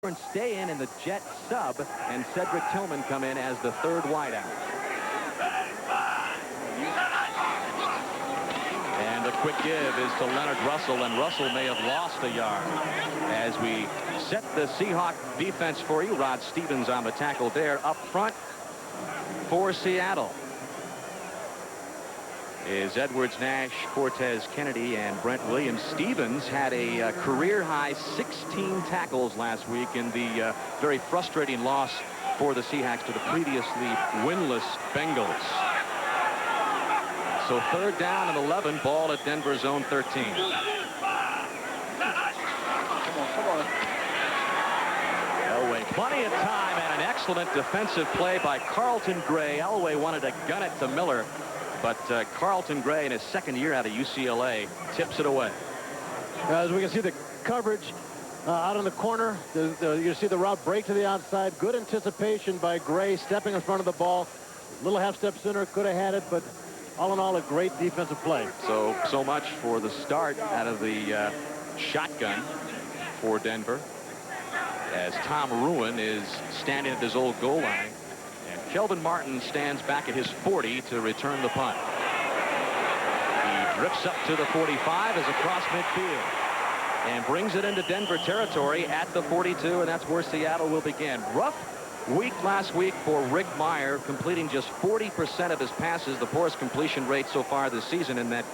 and stay in the Jet sub, and Cedric Tillman come in as the third wideout. And the quick give is to Leonard Russell, and Russell may have lost a yard. As we set the Seahawk defense for you, Rod Stevens on the tackle there. Up front for Seattle is Edwards, Nash, Cortez Kennedy, and Brent Williams. Stevens had a career-high 16 tackles last week in the very frustrating loss for the Seahawks to the previously winless Bengals. So third down and 11, ball at Denver's own 13. Come on. Elway, plenty of time, and an excellent defensive play by Carlton Gray. Elway wanted to gun it to Miller, but Carlton Gray, in his second year out of UCLA, tips it away. As we can see the coverage out in the corner, you see the route break to the outside. Good anticipation by Gray, stepping in front of the ball. A little half step sooner, could have had it, but all in all, a great defensive play. So much for the start out of the shotgun for Denver, as Tom Ruin is standing at his old goal line. Kelvin Martin stands back at his 40 to return the punt. He drifts up to the 45 as across midfield and brings it into Denver territory at the 42, and that's where Seattle will begin. Rough week last week for Rick Meyer, completing just 40% of his passes, the poorest completion rate so far this season, in that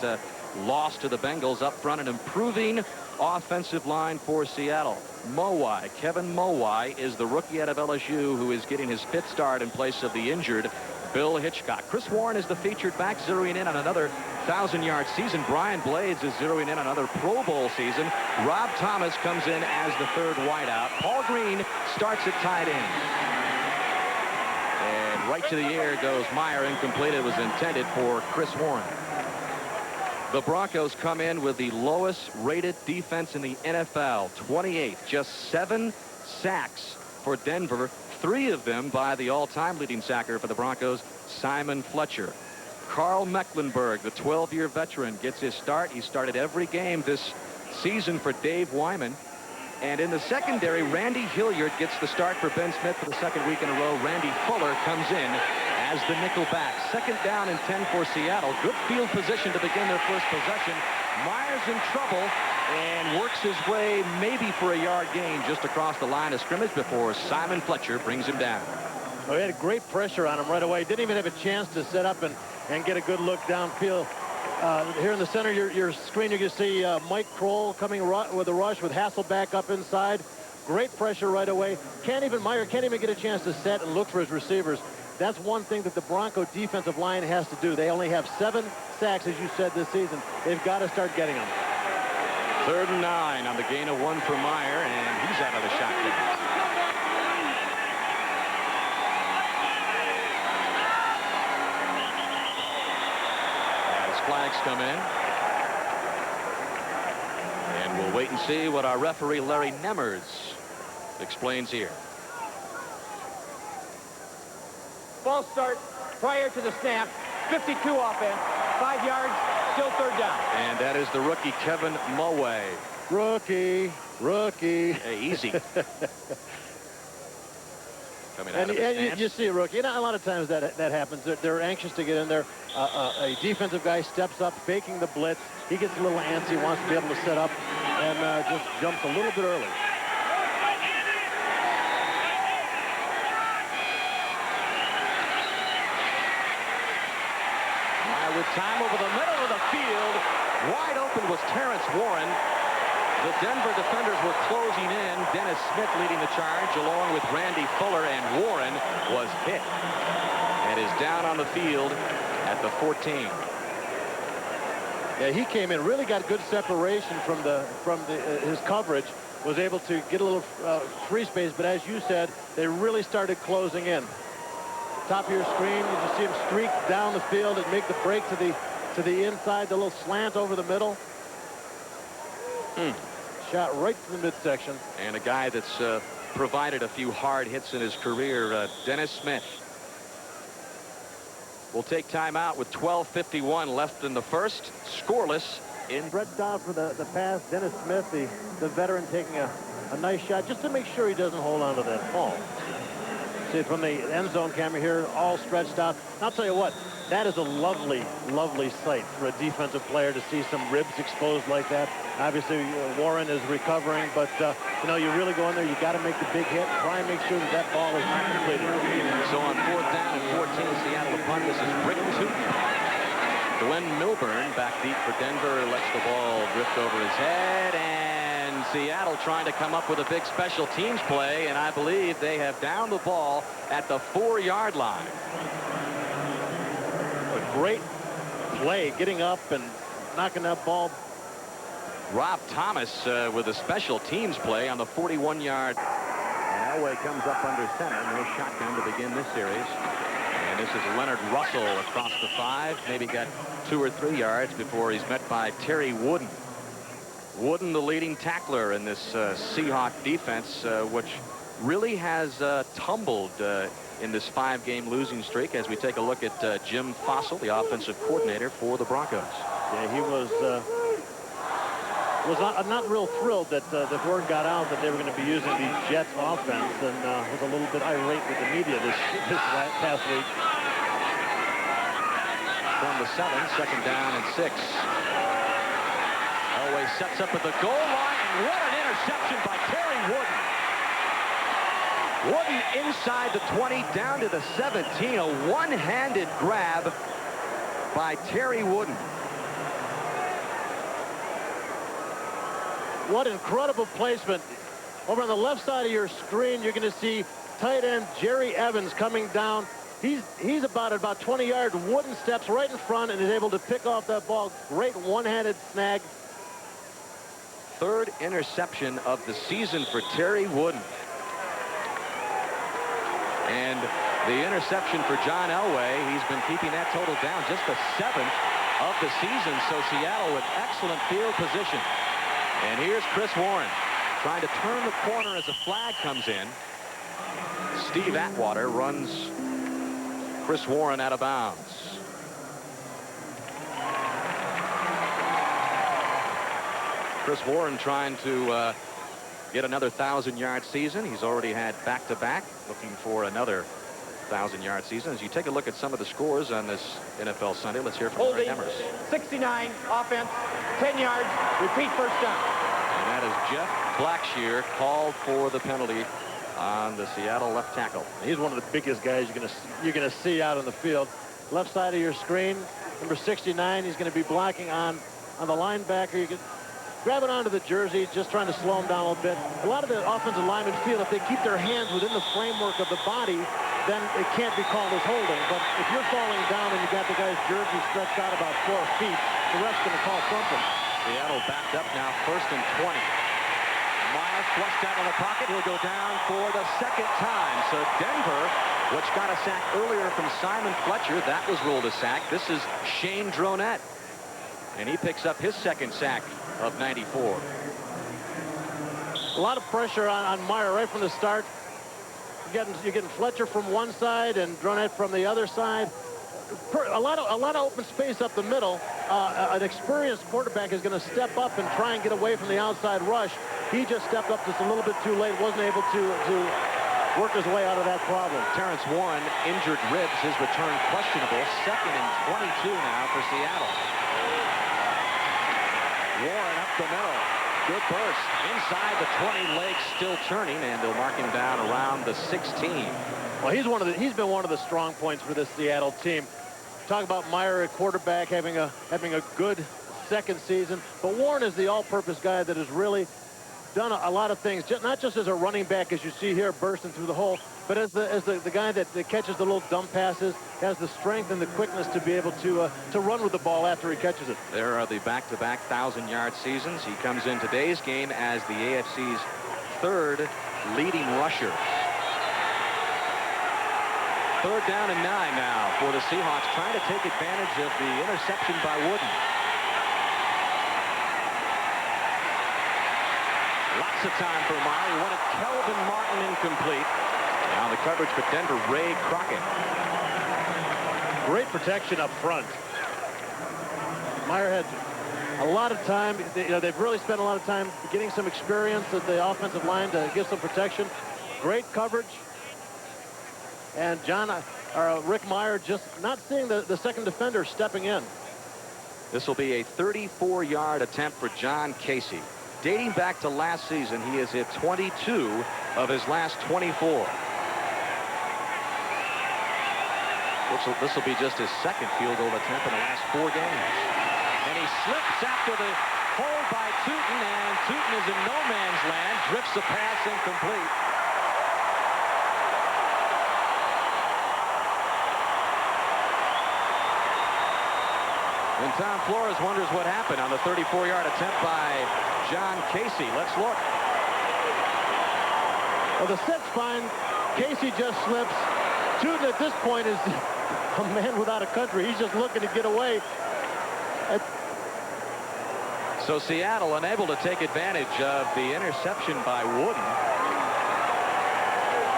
loss to the Bengals. Up front, an improving offensive line for Seattle. Mowai, Kevin Mowai, is the rookie out of LSU who is getting his 5th start in place of the injured Bill Hitchcock. Chris Warren is the featured back, zeroing in on another 1,000-yard season. Brian Blades is zeroing in on another Pro Bowl season. Rob Thomas comes in as the third wideout. Paul Green starts at tight end. And right to the air goes Meyer, incomplete. It was intended for Chris Warren. The Broncos come in with the lowest rated defense in the NFL, 28th. Just 7 sacks for Denver, 3 of them by the all-time leading sacker for the Broncos, Simon Fletcher. Carl Mecklenburg, the 12-year veteran, gets his start. He started every game this season for Dave Wyman. And in the secondary, Randy Hilliard gets the start for Ben Smith for the second week in a row. Randy Fuller comes in as the nickel back. Second down and 10 for Seattle. Good field position to begin their first possession. Myers in trouble and works his way maybe for a yard gain just across the line of scrimmage before Simon Fletcher brings him down. He had great pressure on him right away. Didn't even have a chance to set up and get a good look downfield. Here in the center, your screen, you can see Mike Kroll coming with a rush with Hasselback up inside. Great pressure right away. Meyer can't even get a chance to set and look for his receivers. That's one thing that the Bronco defensive line has to do. They only have 7 sacks, as you said, this season. They've got to start getting them. 3rd and 9 on the gain of 1 for Meyer, and he's out of the shotgun. Flags come in, and we'll wait and see what our referee Larry Nemmers explains here. Ball start prior to the snap, 52 offense, 5 yards, still 3rd down. And that is the rookie Kevin Mowai. Rookie. Hey, easy. And you see a rookie. A lot of times that happens. They're anxious to get in there. A defensive guy steps up, faking the blitz. He gets a little antsy, wants to be able to set up, and just jumps a little bit early. With time over the middle of the field, wide open was Terrence Warren. The Denver defenders were closing in. Dennis Smith leading the charge along with Randy Fuller, and Warren was hit and is down on the field at the 14. Yeah, he came in, really got good separation from his coverage, was able to get a little free space, but as you said, they really started closing in. Top of your screen, you just see him streak down the field and make the break to the inside, the little slant over the middle. Shot right to the midsection. And a guy that's provided a few hard hits in his career, Dennis Smith. We'll take time out with 12:51 left in the first. Scoreless in. Brett Dodd for the pass. Dennis Smith, the veteran, taking a a nice shot just to make sure he doesn't hold on to that ball. See it from the end zone camera here, all stretched out. I'll tell you what, that is a lovely, lovely sight for a defensive player to see some ribs exposed like that. Obviously, Warren is recovering, but, you know, you really go in there, you got to make the big hit, try and make sure that that ball is not completed. So on 4th down and 14, Seattle to punt. This is Rick Toot. Glenn Milburn back deep for Denver, lets the ball drift over his head, and Seattle trying to come up with a big special teams play, and I believe they have downed the ball at the 4-yard line. A great play, getting up and knocking that ball. Rob Thomas with a special teams play on the 41-yard. And Elway comes up under center. No shotgun to begin this series. And this is Leonard Russell across the 5. Maybe got 2 or 3 yards before he's met by Terry Wooden. Wooden, the leading tackler in this Seahawk defense, which really has tumbled in this 5-game losing streak as we take a look at Jim Fossil, the offensive coordinator for the Broncos. Yeah, he was not real thrilled that the word got out that they were going to be using the Jets offense, and was a little bit irate with the media this past week. From the 7, 2nd down and 6. Elway sets up at the goal line, and what an interception by Terry Wooden. Wooden inside the 20, down to the 17. A one-handed grab by Terry Wooden. What incredible placement. Over on the left side of your screen, you're going to see tight end Jerry Evans coming down. He's about 20 yards. Wooden steps right in front and is able to pick off that ball. Great one-handed snag. 3rd interception of the season for Terry Wooden. And the interception for John Elway, he's been keeping that total down, just the 7th of the season. So Seattle with excellent field position. And here's Chris Warren trying to turn the corner as a flag comes in. Steve Atwater runs Chris Warren out of bounds. Chris Warren trying to get another 1,000-yard season. He's already had back-to-back, looking for another 1,000-yard season. As you take a look at some of the scores on this NFL Sunday, let's hear from Ray Demers. 69, offense, 10 yards, repeat first down. And that is Jeff Blackshear called for the penalty on the Seattle left tackle. He's one of the biggest guys you're gonna see out on the field. Left side of your screen, number 69. He's going to be blocking on the linebacker. You can grab it onto the jersey, just trying to slow him down a little bit. A lot of the offensive linemen feel if they keep their hands within the framework of the body, then it can't be called as holding. But if you're falling down and you got the guy's jersey stretched out about 4 feet, the ref's going to call something. Seattle backed up now, 1st and 20. Miles flushed out of the pocket. He'll go down for the 2nd time. So Denver, which got a sack earlier from Simon Fletcher, that was ruled a sack. This is Shane Dronette, and he picks up his 2nd sack of 94. A lot of pressure on Meyer right from the start. You're getting Fletcher from one side and Dronette from the other side. A lot of open space up the middle. An experienced quarterback is going to step up and try and get away from the outside rush. He just stepped up just a little bit too late, wasn't able to work his way out of that problem. Terrence Warren, injured ribs, his return questionable. 2nd and 22 now for Seattle. Warren up the middle. Good burst. Inside the 20, legs still turning, and they'll mark him down around the 16. Well, he's been one of the strong points for this Seattle team. Talk about Meyer at quarterback having a good 2nd season, but Warren is the all-purpose guy that has really done a lot of things, not just as a running back, as you see here, bursting through the hole, but as the guy that catches the little dump passes, has the strength and the quickness to be able to run with the ball after he catches it. There are the back-to-back 1,000-yard seasons. He comes in today's game as the AFC's 3rd leading rusher. 3rd down and 9 now for the Seahawks, trying to take advantage of the interception by Wooden. Lots of time for Meyer. He wanted Kelvin Martin incomplete. Now the coverage for Denver, Ray Crockett. Great protection up front. Meyer had a lot of time. They've really spent a lot of time getting some experience at the offensive line to give some protection. Great coverage. And Rick Meyer just not seeing the second defender stepping in. This will be a 34-yard attempt for John Casey. Dating back to last season, he has hit 22 of his last 24. This will be just his second field goal attempt in the last 4 games. And he slips after the hold by Tootin, and Tootin is in no man's land, drifts a pass incomplete. And Tom Flores wonders what happened on the 34-yard attempt by John Casey. Let's look. Well, the set's fine. Casey just slips. Tootin at this point is a man without a country. He's just looking to get away. So Seattle unable to take advantage of the interception by Wooden.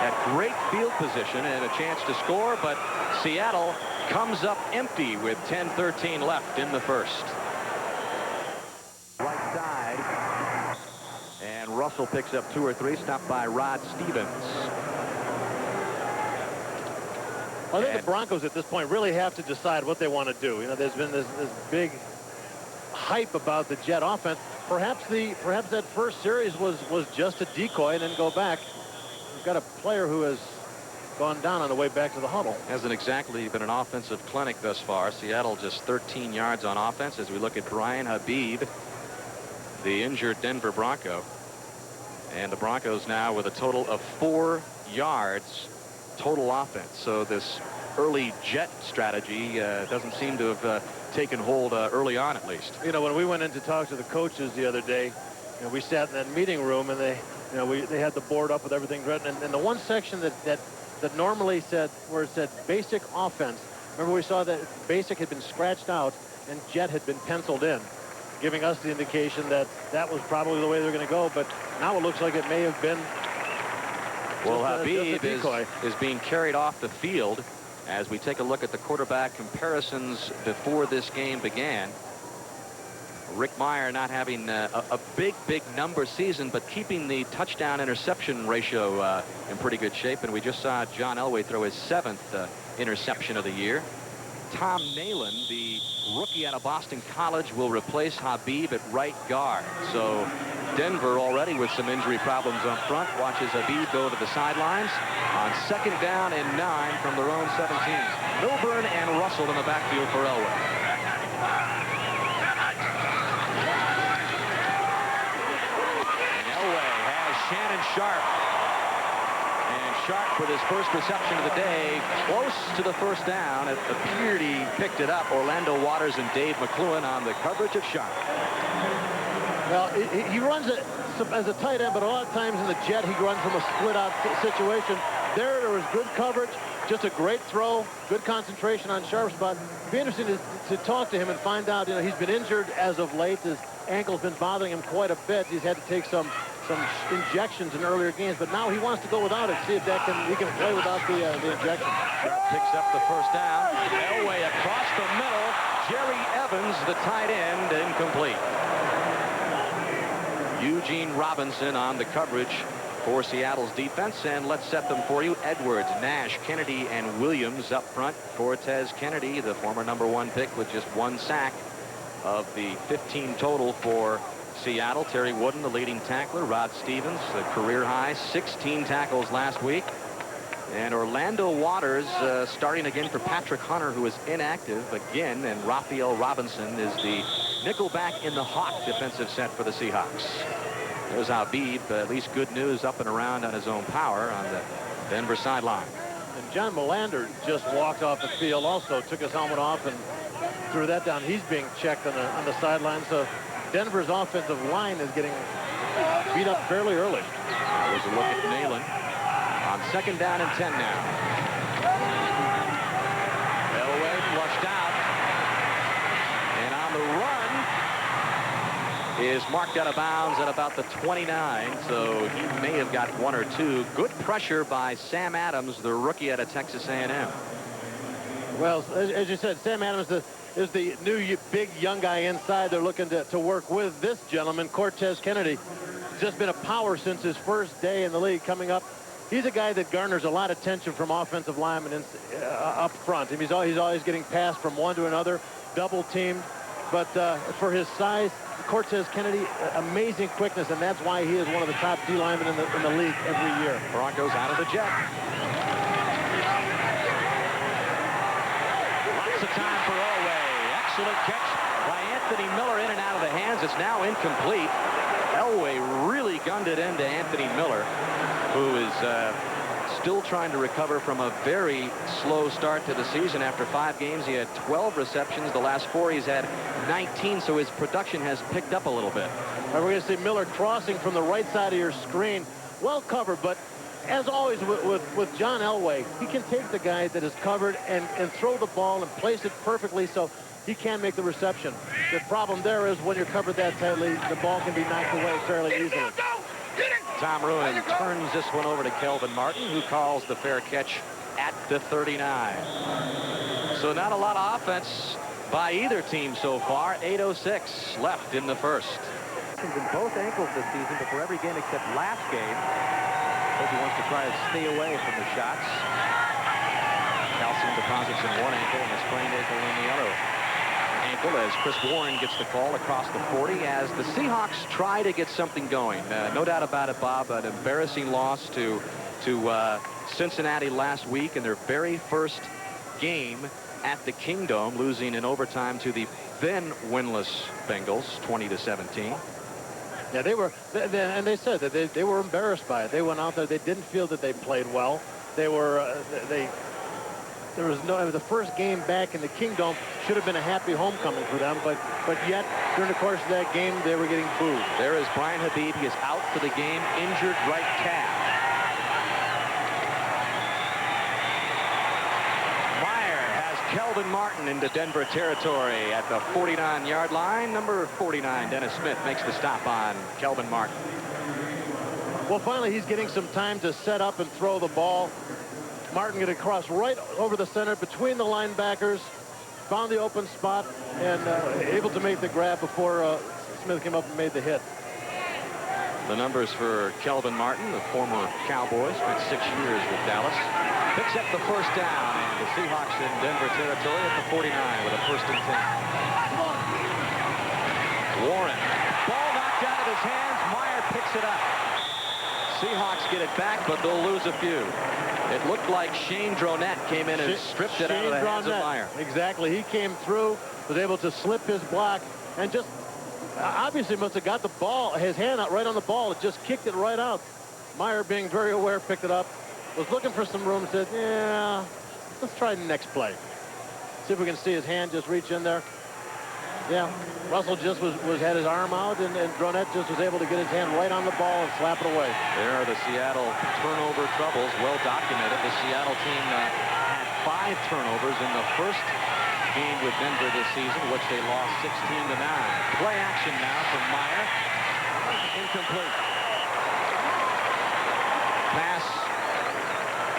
Had great field position and a chance to score, but Seattle comes up empty with 10:13 left in the first. Right side. And Russell picks up 2 or 3, stopped by Rod Stevens. I think the Broncos at this point really have to decide what they want to do. There's been this big hype about the Jet offense. Perhaps that first series was just a decoy and then go back. We've got a player who has gone down on the way back to the huddle. Hasn't exactly been an offensive clinic thus far. Seattle just 13 yards on offense as we look at Brian Habib, the injured Denver Bronco. And the Broncos now with a total of 4 yards total offense. So this early Jet strategy doesn't seem to have taken hold early on, at least. When we went in to talk to the coaches the other day, we sat in that meeting room, and they had the board up with everything written, and the one section that normally said, where it said basic offense, remember we saw that basic had been scratched out and Jet had been penciled in, giving us the indication that that was probably the way they're going to go. But now it looks like it may have been. Well, Habib is being carried off the field as we take a look at the quarterback comparisons before this game began. Rick Meyer not having a big number season, but keeping the touchdown interception ratio in pretty good shape. And we just saw John Elway throw his 7th interception of the year. Tom Nalen, the rookie out of Boston College, will replace Habib at right guard. So Denver already with some injury problems up front. Watches Habib go to the sidelines on 2nd down and 9 from their own 17. Milburn and Russell in the backfield for Elway. Shannon Sharp. And Sharp with his first reception of the day, close to the first down. It appeared he picked it up. Orlando Waters and Dave McCluen on the coverage of Sharp. Well, he runs it as a tight end, but a lot of times in the Jet, he runs from a split-out situation. There was good coverage, just a great throw, good concentration on Sharp's spot. It'd be interesting to talk to him and find out, he's been injured as of late. His ankle's been bothering him quite a bit. He's had to take some injections in earlier games, but now he wants to go without it, see if he can play without the injection. Sharp picks up the first down. Elway across the middle. Jerry Evans, the tight end, incomplete. Eugene Robinson on the coverage for Seattle's defense, and let's set them for you. Edwards, Nash, Kennedy, and Williams up front. Cortez Kennedy, the former #1 pick, with just 1 sack of the 15 total for Seattle. Terry Wooden, the leading tackler. Rod Stevens, the career high, 16 tackles last week. And Orlando Waters starting again for Patrick Hunter, who is inactive again. And Raphael Robinson is the nickelback in the Hawk defensive set for the Seahawks. There's Habib, at least good news, up and around on his own power on the Denver sideline. And John Melander just walked off the field, also took his helmet off and threw that down. He's being checked on the sideline. So Denver's offensive line is getting beat up fairly early. There's a look at Nalen on 2nd down and 10 now. Elway flushed out. And on the run is marked out of bounds at about the 29. So he may have got 1 or 2. Good pressure by Sam Adams, the rookie out of Texas A&M. Well, as you said, Sam Adams, is the new big young guy inside. They're looking to work with this gentleman, Cortez Kennedy. He's just been a power since his first day in the league coming up. He's a guy that garners a lot of attention from offensive linemen up front. He's always getting passed from one to another, double teamed. But for his size, Cortez Kennedy, amazing quickness, and that's why he is one of the top D linemen in the league every year. Broncos out of the jet. Lots of time for Elway. Excellent catch by Anthony Miller, in and out of the hands. It's now incomplete. Elway really gunned it into Anthony Miller, who is still trying to recover from a very slow start to the season. After 5 games, he had 12 receptions. The last 4, he's had 19, so his production has picked up a little bit. We're going to see Miller crossing from the right side of your screen. Well covered, but as always with John Elway, he can take the guy that is covered and throw the ball and place it perfectly so he can make the reception. The problem there is when you're covered that tightly, the ball can be knocked away fairly easily. Tom Ruin turns this one over to Kelvin Martin, who calls the fair catch at the 39. So not a lot of offense by either team so far. 8:06 left in the first. In both ankles this season, but for every game except last game, he wants to try to stay away from the shots. Calcium deposits in one ankle and a sprained ankle in the other ankle, as Chris Warren gets the call across the 40 as the Seahawks try to get something going. No doubt about it, Bob, an embarrassing loss to Cincinnati last week in their very first game at the Kingdome, losing in overtime to the then winless Bengals 20-17. Yeah, they were, and they said that they were embarrassed by it. They went out there, they didn't feel that they played well. They were, there was no, the first game back in the Kingdome should have been a happy homecoming for them, but yet during the course of that game, they were getting booed. There is Brian Habib. He is out for the game, injured right calf. Kelvin Martin into Denver territory at the 49-yard line. Number 49, Dennis Smith, makes the stop on Kelvin Martin. Well, finally, he's getting some time to set up and throw the ball. Martin getting across right over the center between the linebackers, found the open spot, and able to make the grab before Smith came up and made the hit. The numbers for Kelvin Martin, the former Cowboy, spent 6 years with Dallas. Picks up the first down, and the Seahawks in Denver territory at the 49 with a 1st and 10. Warren, ball knocked out of his hands. Meyer picks it up. Seahawks get it back, but they'll lose a few. It looked like Shane Dronette came in and stripped it out of the hands of Meyer. Exactly. He came through, was able to slip his block, and just obviously must have got the ball, his hand out right on the ball. It just kicked it right out. Meyer, being very aware, picked it up. Was looking for some room, said, yeah, let's try the next play. See if we can see his hand just reach in there. Yeah, Russell just had his arm out, and Dronette just was able to get his hand right on the ball and slap it away. There are the Seattle turnover troubles, well documented. The Seattle team had 5 turnovers in the first game with Denver this season, which they lost 16-9. Play action now from Meyer. Incomplete. Pass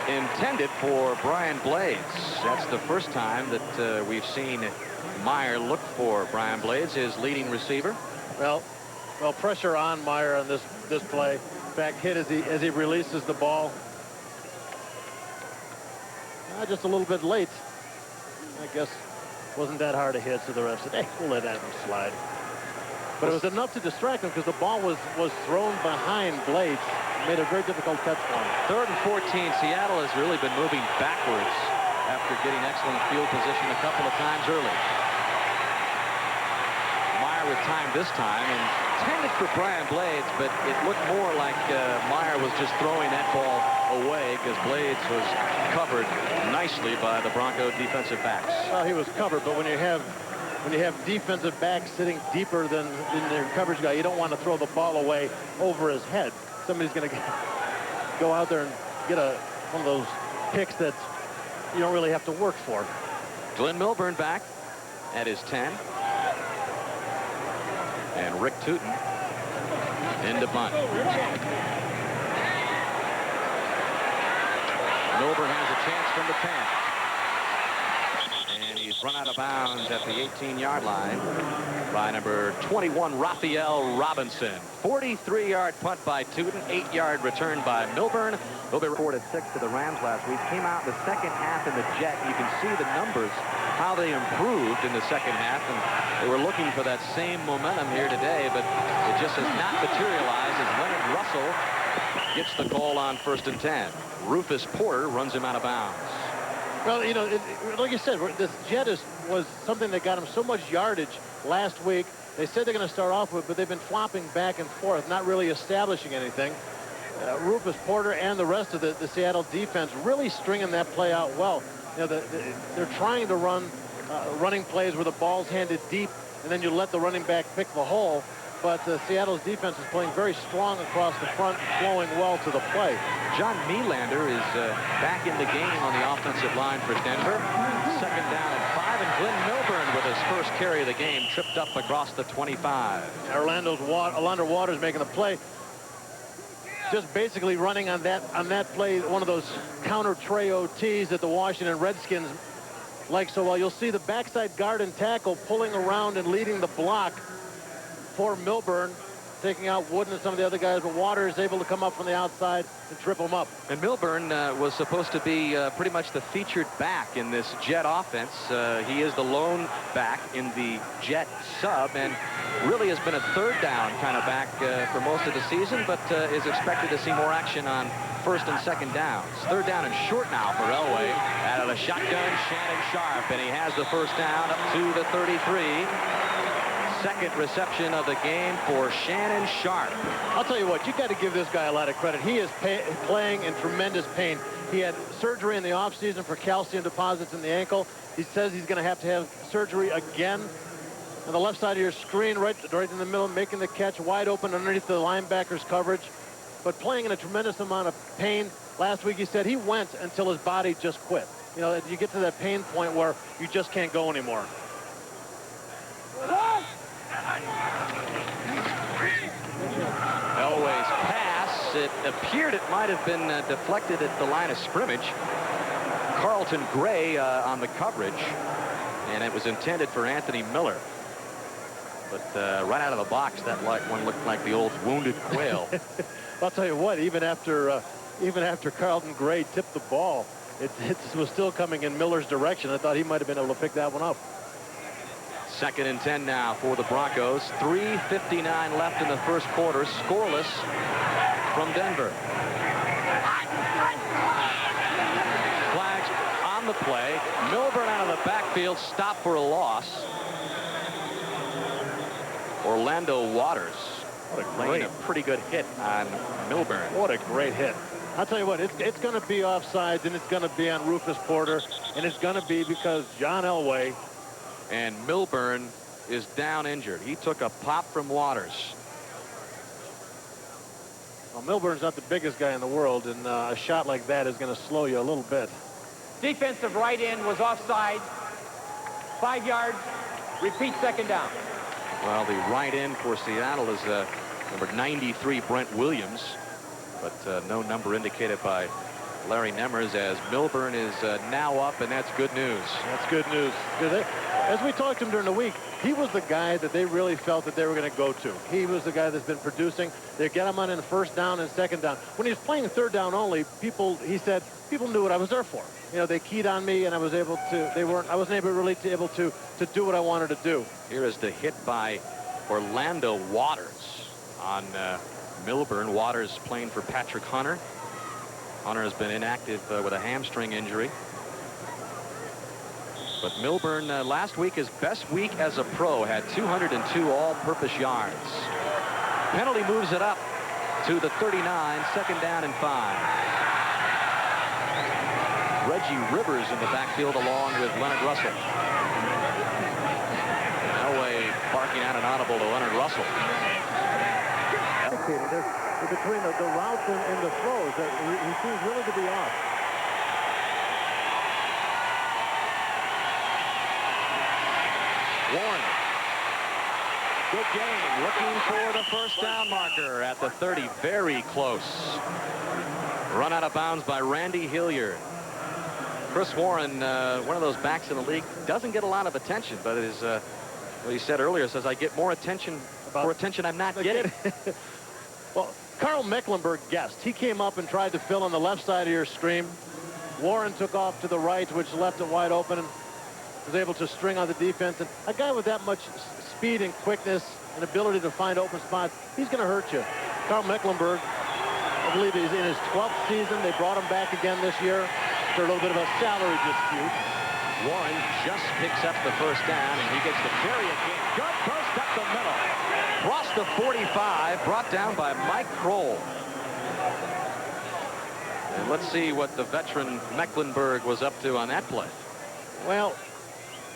intended for Brian Blades. That's the first time that we've seen Meyer look for Brian Blades, his leading receiver. Well, pressure on Meyer on this play. In fact, hit as he releases the ball. Just a little bit late. I guess wasn't that hard a hit, so the ref said, hey, we'll let that one slide. But it was enough to distract him because the ball was thrown behind Blades. Made a very difficult catch for him. 3rd and 14. Seattle has really been moving backwards after getting excellent field position a couple of times early. Meyer with time this time, intended for Brian Blades, but it looked more like Meyer was just throwing that ball away because Blades was covered nicely by the Bronco defensive backs. Well, he was covered, but when you have defensive backs sitting deeper than their coverage guy, you don't want to throw the ball away over his head. Somebody's going to go out there and get one of those picks that you don't really have to work for. Glenn Milburn back at his 10. And Rick Tootin into bunt. Milburn has a chance from the 10. And he's run out of bounds at the 18-yard line by number 21, Raphael Robinson. 43-yard punt by Tootin, 8-yard return by Milburn. They'll be reported 6 to the Rams last week. Came out in the second half in the jet. You can see the numbers, how they improved in the second half, and they were looking for that same momentum here today, but it just has not materialized as Leonard Russell gets the call on 1st and 10. Rufus Porter runs him out of bounds. Well, you know, like you said, this jet was something that got him so much yardage last week. They said they're going to start off with, but they've been flopping back and forth, not really establishing anything. Rufus Porter and the rest of the Seattle defense really stringing that play out well. You know, they're trying to run running plays where the ball's handed deep, and then you let the running back pick the hole. But Seattle's defense is playing very strong across the front, flowing well to the play. John Nylander is back in the game on the offensive line for Denver. 2nd down and 5, and Glenn Milburn with his first carry of the game tripped up across the 25. Orlando Waters making the play. Just basically running on that play, one of those counter tray OTs that the Washington Redskins like so well. You'll see the backside guard and tackle pulling around and leading the block for Milburn, taking out Wooden and some of the other guys, but Waters is able to come up from the outside and trip him up. And Milburn was supposed to be pretty much the featured back in this Jet offense. He is the lone back in the Jet sub, and really has been a 3rd down kind of back for most of the season, but is expected to see more action on 1st and 2nd downs. 3rd down and short now for Elway. Out of the shotgun, Shannon Sharp, and he has the 1st down up to the 33. 2nd reception of the game for Shannon Sharp. I'll tell you what, you got to give this guy a lot of credit. He is playing in tremendous pain. He had surgery in the offseason for calcium deposits in the ankle. He says he's going to have surgery again. On the left side of your screen, right in the middle, making the catch wide open underneath the linebacker's coverage, but playing in a tremendous amount of pain. Last week he said he went until his body just quit. You know, you get to that pain point where you just can't go anymore. Elway's pass, it appeared it might have been deflected at the line of scrimmage. Carlton Gray on the coverage, and it was intended for Anthony Miller. But right out of the box, that one looked like the old wounded quail. I'll tell you what, even after Carlton Gray tipped the ball, it was still coming in Miller's direction. I thought he might have been able to pick that one up. 2nd and 10 now for the Broncos. 3:59 left in the 1st quarter. Scoreless from Denver. Flags on the play. Milburn out of the backfield, stopped for a loss. Orlando Waters laying a pretty good hit on Milburn. What a great hit. I'll tell you what, it's going to be offsides, and it's going to be on Rufus Porter, and it's going to be because John Elway. And Milburn is down injured. He took a pop from Waters. Well, Milburn's not the biggest guy in the world, and a shot like that is going to slow you a little bit. Defensive right end was offside. 5 yards. Repeat 2nd down. Well, the right end for Seattle is number 93, Brent Williams, but no number indicated by Larry Nemmers, as Milburn is now up, and that's good news. That's good news. As we talked to him during the week, he was the guy that they really felt that they were going to go to. He was the guy that's been producing. They get him on in 1st down and 2nd down. When he was playing 3rd down only, he said, people knew what I was there for. You know, they keyed on me, and I wasn't really able to do what I wanted to do. Here is the hit by Orlando Waters on Milburn. Waters playing for Patrick Hunter. Hunter has been inactive with a hamstring injury. But Milburn last week, his best week as a pro, had 202 all-purpose yards. Penalty moves it up to the 39, 2nd down and 5. Reggie Rivers in the backfield along with Leonard Russell. Elway barking out an audible to Leonard Russell. Between the routes and the throws, he seems really to be off. Warren. Good game. Looking for the 1st down marker at the 30. Very close. Run out of bounds by Randy Hilliard. Chris Warren, one of those backs in the league, doesn't get a lot of attention, but is what he said earlier, says I get more attention for attention I'm not getting. Well, Carl Mecklenburg guessed. He came up and tried to fill on the left side of your screen. Warren took off to the right, which left it wide open, and was able to string on the defense. And a guy with that much speed and quickness and ability to find open spots, he's going to hurt you. Carl Mecklenburg, I believe he's in his 12th season. They brought him back again this year for a little bit of a salary dispute. Warren just picks up the first down, and he gets the carry again. Good post up the middle. Across the 45, brought down by Mike Kroll. And let's see what the veteran Mecklenburg was up to on that play. Well,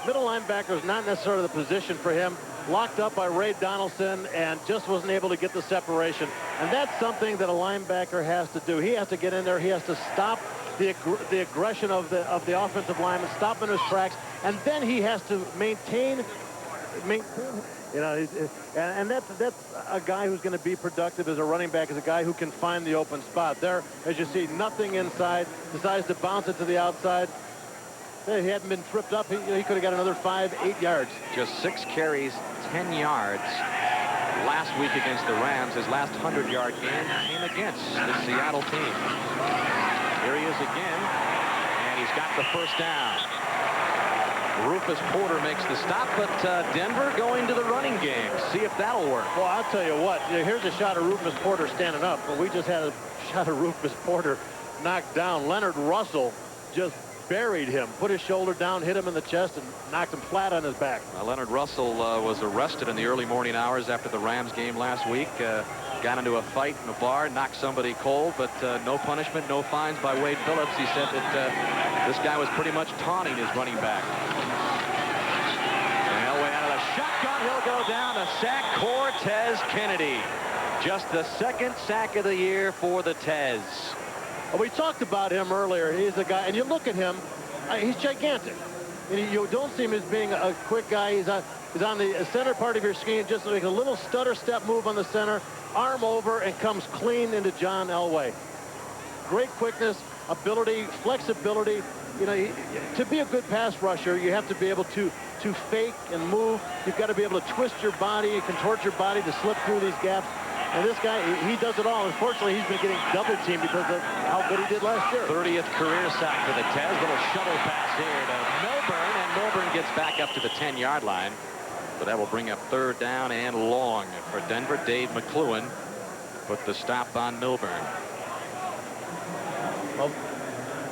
middle linebacker is not necessarily the position for him. Locked up by Ray Donaldson and just wasn't able to get the separation. And that's something that a linebacker has to do. He has to get in there. He has to stop the aggression of the offensive lineman, stop in his tracks, and then he has to maintain you know, and that's a guy who's going to be productive as a running back, is a guy who can find the open spot. There, as you see, nothing inside, decides to bounce it to the outside. He hadn't been tripped up. He could have got another 5-8 yards. Just 6 carries, 10 yards. Last week against the Rams, his last 100-yard game came against the Seattle team. Here he is again, and he's got the first down. Rufus Porter makes the stop, but Denver going to the running game. See if that'll work. Well, I'll tell you what. Here's a shot of Rufus Porter standing up, but we just had a shot of Rufus Porter knocked down. Leonard Russell just buried him, put his shoulder down, hit him in the chest, and knocked him flat on his back. Leonard Russell was arrested in the early morning hours after the Rams game last week. Got into a fight in a bar, knocked somebody cold, but no punishment, no fines by Wade Phillips. He said that this guy was pretty much taunting his running back. And Elway out of the shotgun, he'll go down to sack Cortez Kennedy. Just the 2nd sack of the year for the Tez. We talked about him earlier. He's a guy, and you look at him, he's gigantic. And you don't see him as being a quick guy. He's on the center part of your screen, just like a little stutter step move on the center, arm over, and comes clean into John Elway. Great quickness, ability, flexibility. You know, to be a good pass rusher, you have to be able to fake and move. You've got to be able to twist your body and contort your body to slip through these gaps. And this guy, he does it all. Unfortunately, he's been getting double teamed because of how good he did last year. 30th career sack for the Tez. Little shuttle pass here to Milburn, and Milburn gets back up to the 10-yard line. But that will bring up 3rd down and long for Denver. Dave McCluen put the stop on Milburn. Well,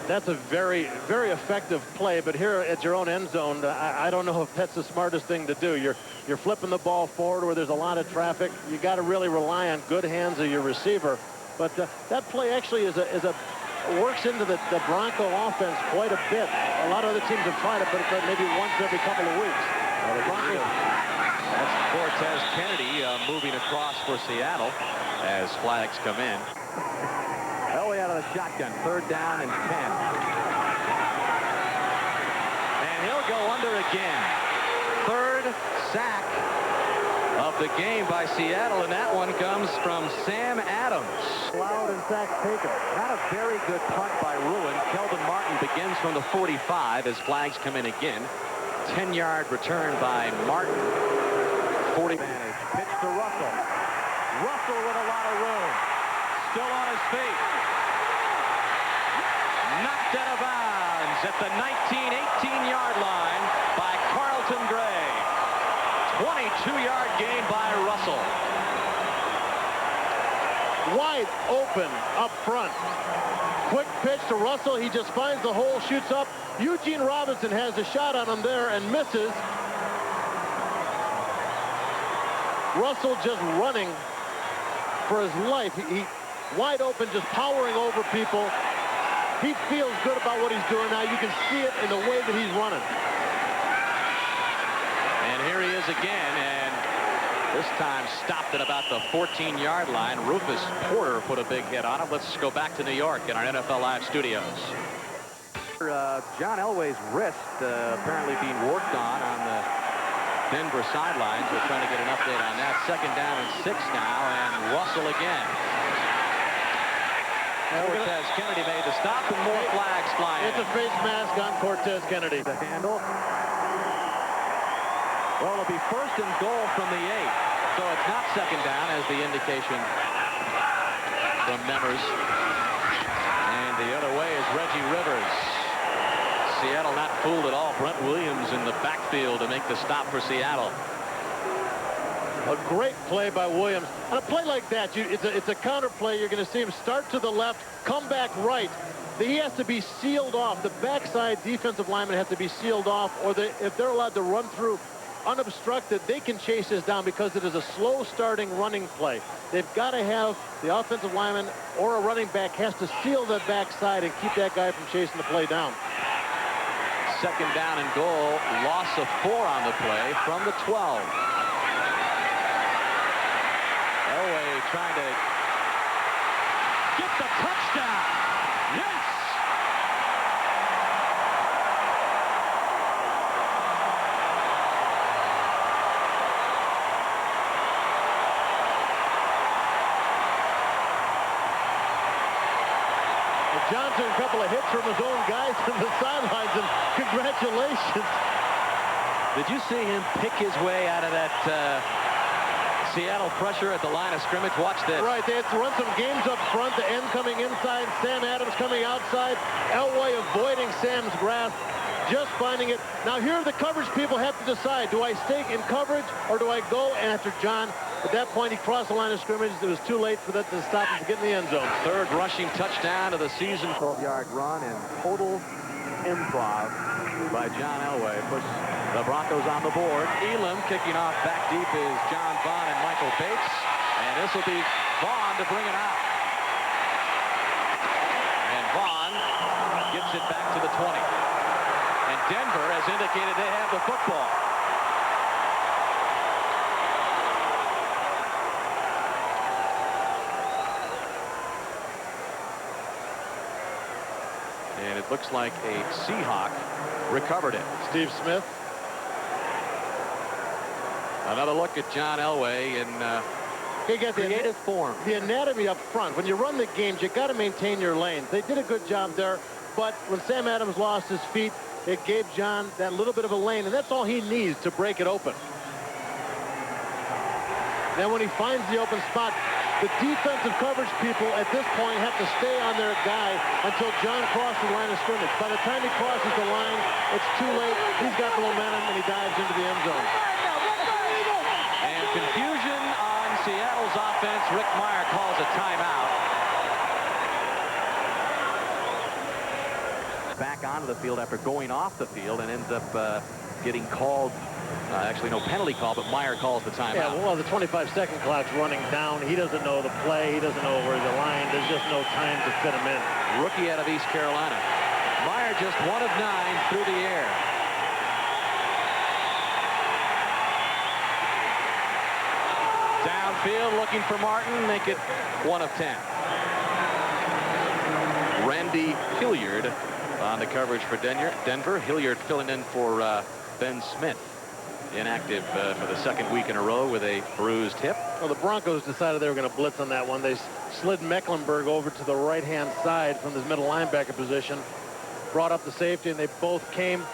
that's a very, very effective play, but here at your own end zone, I don't know if that's the smartest thing to do. You're flipping the ball forward where there's a lot of traffic. You got to really rely on good hands of your receiver. But that play actually works into the Bronco offense quite a bit. A lot of other teams have tried it, but it's maybe once every couple of weeks. The Broncos. That's Cortez Kennedy moving across for Seattle as flags come in. Elway out of the shotgun, 3rd down and 10. And he'll go under again. 3rd sack of the game by Seattle, and that one comes from Sam Adams. Loud and sack taken. Not a very good punt by Ruin. Kelvin Martin begins from the 45 as flags come in again. 10-yard return by Martin. 40 advantage. Pitch to Russell. Russell with a lot of room. Still on his feet. Knocked out of bounds at the 18-yard line by Carlton Gray. 22-yard gain by Russell. Wide open up front. Quick pitch to Russell. He just finds the hole, shoots up. Eugene Robinson has a shot on him there and misses. Russell just running for his life. He wide open, just powering over people. He feels good about what he's doing now. You can see it in the way that he's running. And here he is again, and this time stopped at about the 14-yard line. Rufus Porter put a big hit on it. Let's go back to New York in our NFL Live studios. John Elway's wrist apparently being worked on the Denver sidelines. We're trying to get an update on that. 2nd down and 6 now, and Russell again. Cortez Kennedy made the stop, and more flags flying. It's a face mask on Cortez Kennedy. The handle. Well, it'll be first and goal from the 8. So it's not second down, as the indication from Nemers. And the other way is Reggie Rivers. Seattle not fooled at all. Brent Williams in the backfield to make the stop for Seattle. A great play by Williams. On a play like that, it's a counter play. You're going to see him start to the left, come back right. He has to be sealed off. The backside defensive lineman has to be sealed off, or if they're allowed to run through unobstructed, they can chase this down because it is a slow starting running play. They've got to have the offensive lineman or a running back has to seal the backside and keep that guy from chasing the play down. Second down and goal. Loss of 4 on the play from the 12. Elway trying to get the touchdown. Yes! Johnson, a couple of hits from his own guys on the sidelines, and congratulations. Did you see him pick his way out of that Seattle pressure at the line of scrimmage? Watch this. Right, they had to run some games up front, the end coming inside, Sam Adams coming outside, Elway avoiding Sam's grasp, just finding it. Now here the coverage people have to decide, do I stay in coverage or do I go? And after John, at that point, he crossed the line of scrimmage. It was too late for that to stop him from getting in the end zone. Third rushing touchdown of the season. 12-yard run and total improv by John Elway. Puts the Broncos on the board. Elam kicking off back deep is John Vaughn and Michael Bates. And this will be Vaughn to bring it out. And Vaughn gets it back to the 20. And Denver has indicated they have the football. And it looks like a Seahawk recovered it. Steve Smith. Another look at John Elway in He got creative form. The anatomy up front. When you run the games, you got to maintain your lanes. They did a good job there, but when Sam Adams lost his feet, it gave John that little bit of a lane, and that's all he needs to break it open. Then when he finds the open spot, the defensive coverage people at this point have to stay on their guy until John crosses the line of scrimmage. By the time he crosses the line, it's too late. He's got the momentum, and he dives into the end zone. And confusion on Seattle's offense. Rick Meyer calls a timeout. back onto the field after going off the field and ends up getting called. Actually, no penalty call, but Meyer calls the timeout. Yeah, well, the 25-second clock's running down. He doesn't know the play. He doesn't know where the line. There's just no time to fit him in. Rookie out of East Carolina. Meyer just 1 of 9 through the air. Downfield looking for Martin. Make it 1 of 10. Randy Hilliard on the coverage for Denver. Hilliard filling in for Ben Smith. Inactive for the second week in a row with a bruised hip. Well, the Broncos decided they were going to blitz on that one. They slid Mecklenburg over to the right-hand side from his middle linebacker position, brought up the safety, and they both came.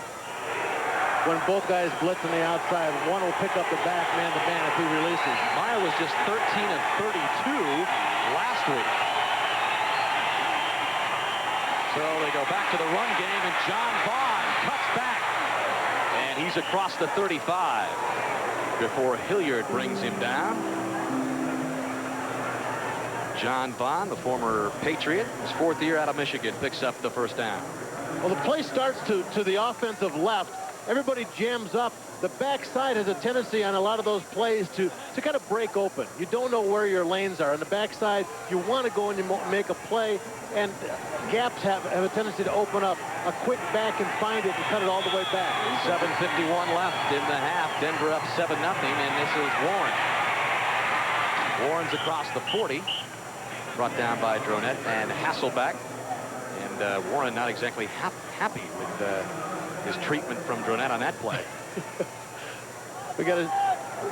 When both guys blitz on the outside, one will pick up the back man-to-man if he releases. Meyer was just 13 of 32 last week. So they go back to the run game, and John Vaughn cuts back. And he's across the 35 before Hilliard brings him down. John Vaughn, the former Patriot, his 4th year out of Michigan, picks up the first down. Well, the play starts to the offensive left. Everybody jams up. The backside has a tendency on a lot of those plays to kind of break open. You don't know where your lanes are. On the backside, you want to go and you make a play, and gaps have a tendency to open up. A quick back and find it and cut it all the way back. 7:51 left in the half. Denver up 7-0, and this is Warren. Warren's across the 40. Brought down by Dronette and Hasselback. And Warren not exactly happy with his treatment from Dronette on that play. We got a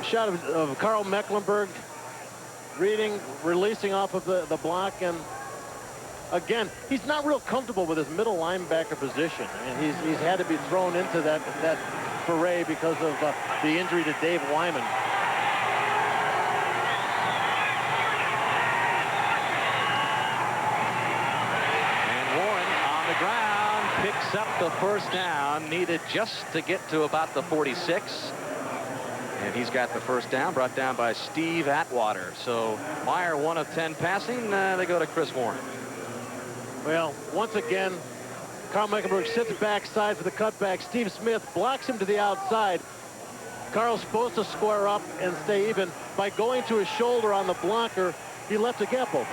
shot of Carl Mecklenburg releasing off of the block, and again, he's not real comfortable with his middle linebacker position. I mean, he's had to be thrown into that foray because of the injury to Dave Wyman. And Warren on the ground picks up the first down, needed just to get to about the 46. And he's got the first down, brought down by Steve Atwater. So Meyer 1 of 10 passing. They go to Chris Warren. Well, once again, Carl Mecklenburg sits backside for the cutback. Steve Smith blocks him to the outside. Carl's supposed to square up and stay even. By going to his shoulder on the blocker, he left a gap open.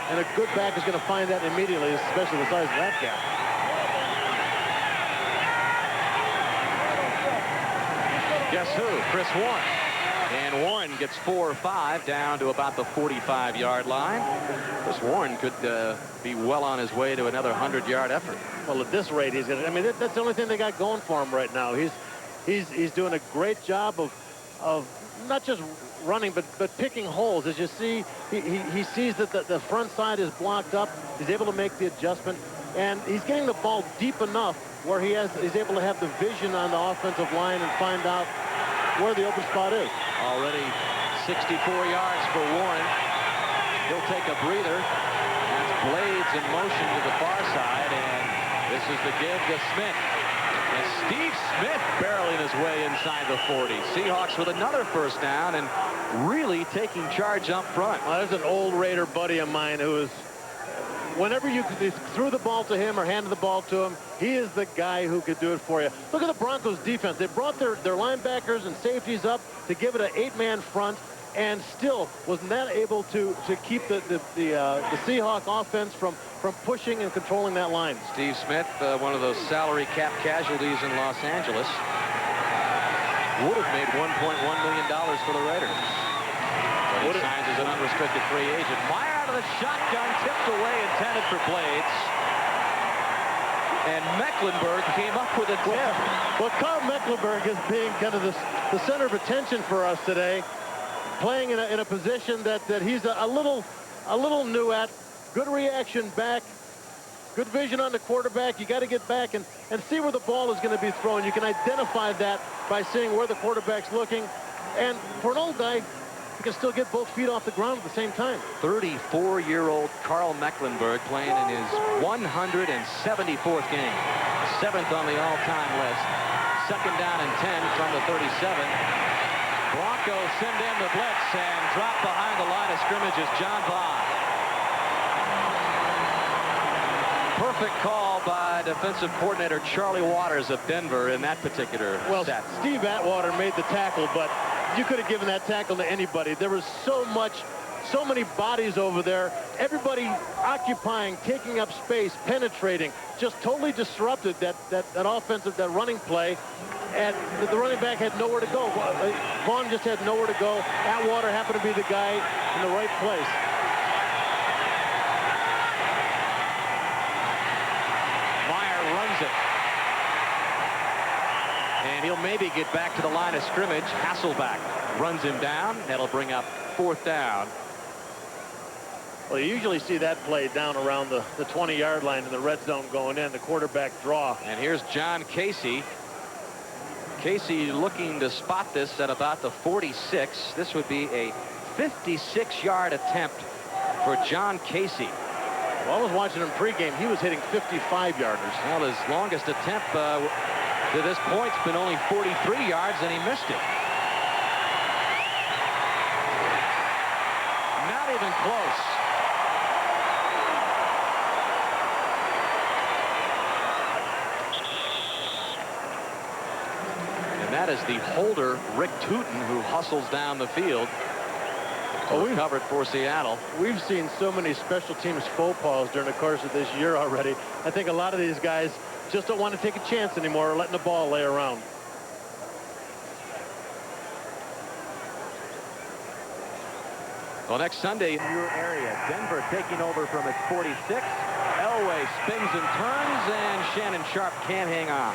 And a good back is going to find that immediately, especially the size of that gap. Guess who? Chris Warren. And Warren gets 4 or 5 down to about the 45-yard line. Chris Warren could be well on his way to another 100-yard effort. Well, at this rate, he's going to. I mean, that's the only thing they got going for him right now. He's doing a great job of not just running, but picking holes. As you see, he sees that the front side is blocked up. He's able to make the adjustment, and he's getting the ball deep enough where he's able to have the vision on the offensive line and find out where the open spot is. Already 64 yards for Warren. He'll take a breather. That's Blades in motion to the far side, and this is the give to Smith. And Steve Smith barreling his way inside the 40. Seahawks with another first down and really taking charge up front. Well, there's an old Raider buddy of mine who is, whenever you threw the ball to him or handed the ball to him, he is the guy who could do it for you. Look at the Broncos defense. They brought their linebackers and safeties up to give it an 8-man front, and still was not able to keep the Seahawk offense from pushing and controlling that line. Steve Smith, one of those salary cap casualties in Los Angeles, would have made $1.1 million for the Raiders. But he signs as an unrestricted free agent. Meyer out of the shotgun, tipped away, intended for Blades. And Mecklenburg came up with a tip. Well, Carl Mecklenburg is being kind of the center of attention for us today, playing in a position that he's a little new at. Good reaction back, good vision on the quarterback. You got to get back and see where the ball is going to be thrown. You can identify that by seeing where the quarterback's looking. And for an old guy, you can still get both feet off the ground at the same time. 34-year-old Carl Mecklenburg playing in his 174th game. 7th on the all-time list. 2nd down and 10 from the 37. Broncos send in the blitz and drop behind the line of scrimmage is John Bond. Perfect call by defensive coordinator Charlie Waters of Denver in that particular set. Steve Atwater made the tackle, but you could have given that tackle to anybody. There was so many bodies over there. Everybody occupying, taking up space, penetrating, just totally disrupted that offensive, running play. And the running back had nowhere to go. Vaughn just had nowhere to go. Atwater happened to be the guy in the right place. Meyer runs it. And he'll maybe get back to the line of scrimmage. Hasselback runs him down. That'll bring up 4th down. Well, you usually see that play down around the 20-yard line in the red zone going in, the quarterback draw. And here's John Casey. Casey looking to spot this at about the 46. This would be a 56-yard attempt for John Casey. Well, I was watching him pregame. He was hitting 55-yarders. Well, his longest attempt to this point's been only 43 yards, and he missed it. Not even close. And that is the holder, Rick Tootin, who hustles down the field. We've covered for Seattle. We've seen so many special teams faux pas during the course of this year already. I think a lot of these guys just don't want to take a chance anymore, letting the ball lay around. Well, next Sunday in your area, Denver taking over from its 46. Elway spins and turns, and Shannon Sharp can't hang on.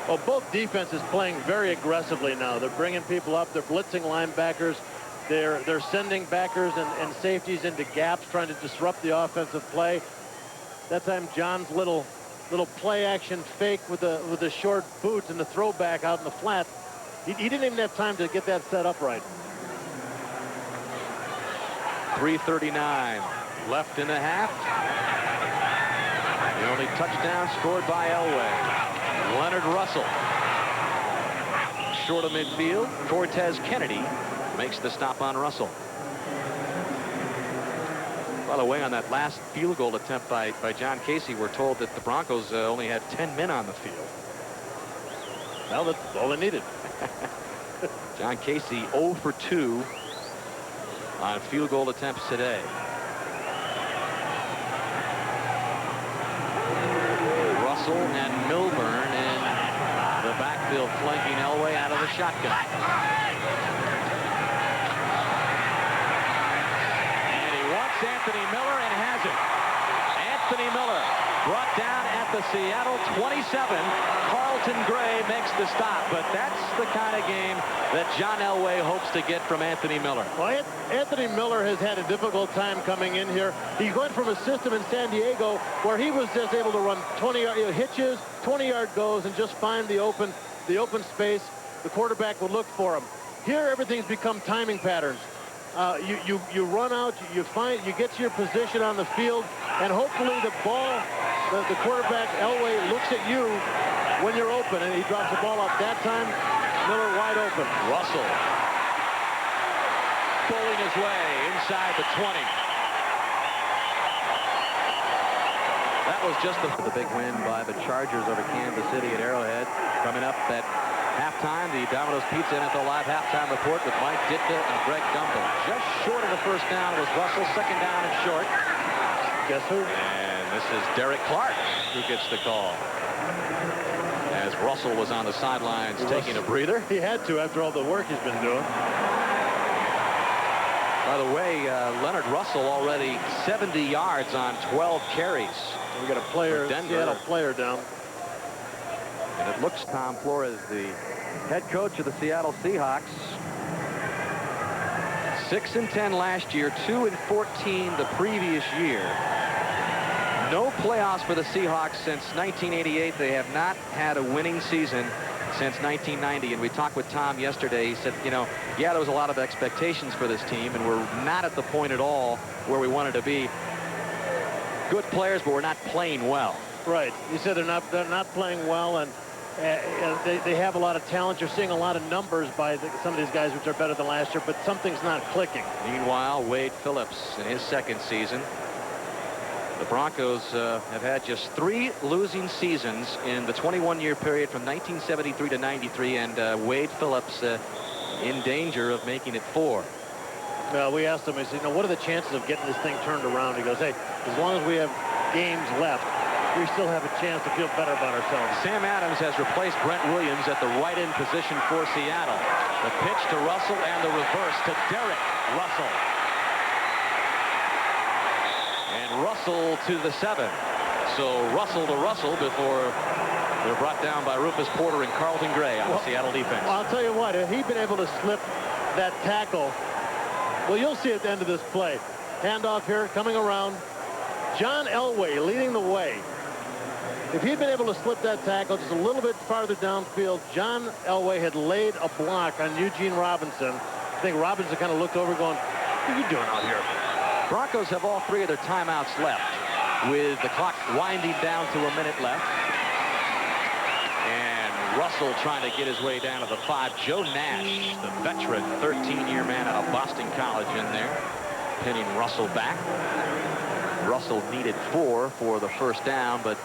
Well, both defenses playing very aggressively now. They're bringing people up. They're blitzing linebackers. They're sending backers and safeties into gaps, trying to disrupt the offensive play. That time, John's little play action fake with the short boots and the throwback out in the flat. He didn't even have time to get that set up right. 3:39 left in the half. The only touchdown scored by Elway. Leonard Russell. Short of midfield. Cortez Kennedy makes the stop on Russell. By the way, on that last field goal attempt by John Casey, we're told that the Broncos only had 10 men on the field. Well, that's all they needed. John Casey 0 for 2 on field goal attempts today. Russell and Milburn in the backfield flanking Elway out of the shotgun. And he wants Anthony Miller and has it. Anthony Miller brought down at the Seattle 27. Carlton Gray makes the stop, but that's the kind of game that John Elway hopes to get from Anthony Miller. Well, Anthony Miller has had a difficult time coming in here. He went from a system in San Diego where he was just able to run 20-yard hitches, 20-yard goes, and just find the open space. The quarterback would look for him. Here, everything's become timing patterns. You run out, you get to your position on the field, and hopefully the ball, the quarterback Elway looks at you when you're open, and he drops the ball up. That time, Miller wide open. Russell bowling his way inside the 20. That was just the big win by the Chargers over Kansas City at Arrowhead. Coming up at halftime, the Domino's Pizza NFL Live halftime report with Mike Ditka and Greg Gumbel. Just short of the first down was Russell. Second down and short. Guess who? And this is Derek Clark who gets the call. As Russell was on the sidelines taking a breather. He had to after all the work he's been doing. By the way, Leonard Russell already 70 yards on 12 carries. We got a player, Seattle player down. And it looks Tom Flores, the head coach of the Seattle Seahawks. 6-10 last year, 2-14 the previous year. No playoffs for the Seahawks since 1988. They have not had a winning season since 1990. And we talked with Tom yesterday. He said, you know, yeah, there was a lot of expectations for this team, and we're not at the point at all where we wanted to be. Good players, but we're not playing well. Right. He said they're not playing well, and they have a lot of talent. You're seeing a lot of numbers by some of these guys, which are better than last year, but something's not clicking. Meanwhile, Wade Phillips in his second season. The Broncos have had just 3 losing seasons in the 21-year period from 1973 to 93, and Wade Phillips in danger of making it 4. Well, we asked him, he said, you know, what are the chances of getting this thing turned around? He goes, hey, as long as we have games left, we still have a chance to feel better about ourselves. Sam Adams has replaced Brent Williams at the right end position for Seattle. The pitch to Russell and the reverse to Derek Russell. And Russell to the 7. So Russell to Russell before they're brought down by Rufus Porter and Carlton Gray on the Seattle defense. Well, I'll tell you what, if he'd been able to slip that tackle, well, you'll see at the end of this play. Handoff here, coming around. John Elway leading the way. If he'd been able to slip that tackle just a little bit farther downfield, John Elway had laid a block on Eugene Robinson. I think Robinson kind of looked over going, what are you doing out here? Broncos have all 3 of their timeouts left with the clock winding down to a minute left. And Russell trying to get his way down to the 5. Joe Nash, the veteran 13-year man out of Boston College in there, pinning Russell back. Russell needed 4 for the first down, but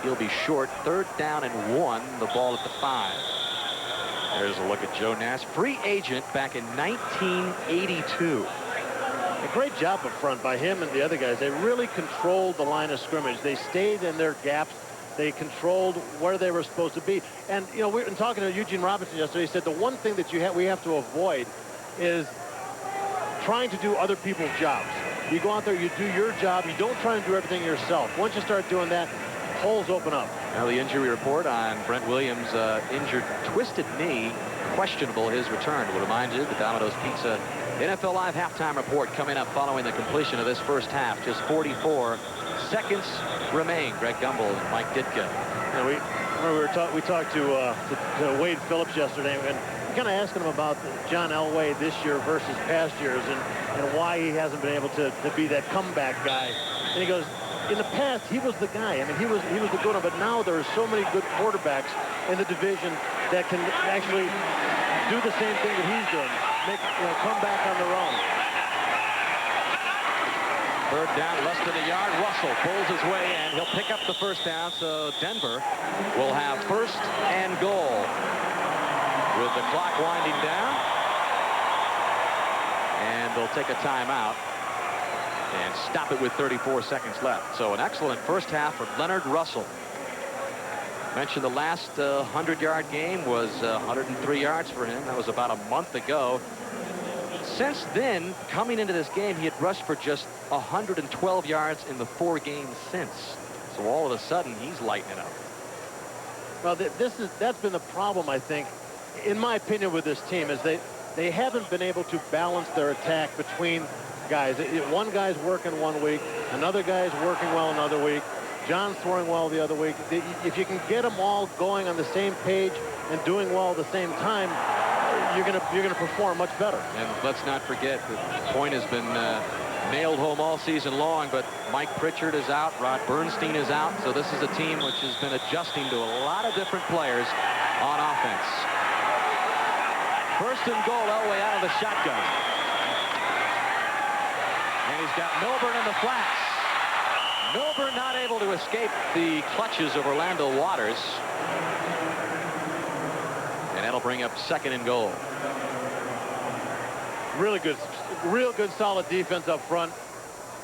he'll be short. 3rd down and 1, the ball at the 5. There's a look at Joe Nash, free agent back in 1982. A great job up front by him and the other guys. They really controlled the line of scrimmage. They stayed in their gaps. They controlled where they were supposed to be. And, you know, we've been talking to Eugene Robinson yesterday. He said the one thing that we have to avoid is trying to do other people's jobs. You go out there, you do your job. You don't try and do everything yourself. Once you start doing that, holes open up. Now the injury report on Brent Williams, injured twisted knee, questionable his return. We'll remind you the Domino's Pizza NFL Live halftime report coming up following the completion of this first half. Just 44 seconds remain. Greg Gumbel and Mike Ditka. Yeah, we talked to Wade Phillips yesterday, and kind of asking him about John Elway this year versus past years, and why he hasn't been able to be that comeback guy. And he goes, in the past, he was the guy. I mean, he was the good one, but now there are so many good quarterbacks in the division that can actually do the same thing that he's doing, come back on their own. Third down, less than a yard. Russell pulls his way in. He'll pick up the first down, so Denver will have first and goal with the clock winding down. And they'll take a timeout and stop it with 34 seconds left. So an excellent first half for Leonard Russell. Mentioned the last 100-yard game was 103 yards for him. That was about a month ago. Since then, coming into this game, he had rushed for just 112 yards in the 4 games since. So all of a sudden, he's lighting it up. Well, that's been the problem, I think, in my opinion, with this team, is they haven't been able to balance their attack between guys. One guy's working one week, another guy's working well another week. John's throwing well the other week. If you can get them all going on the same page and doing well at the same time, you're gonna perform much better. And let's not forget the point has been nailed home all season long, but Mike Pritchard is out, Rod Bernstein is out, so this is a team which has been adjusting to a lot of different players on offense. First and goal, Elway out of the shotgun. And he's got Milburn in the flats. Milburn not able to escape the clutches of Orlando Waters. And that'll bring up second and goal. Really good, real good solid defense up front.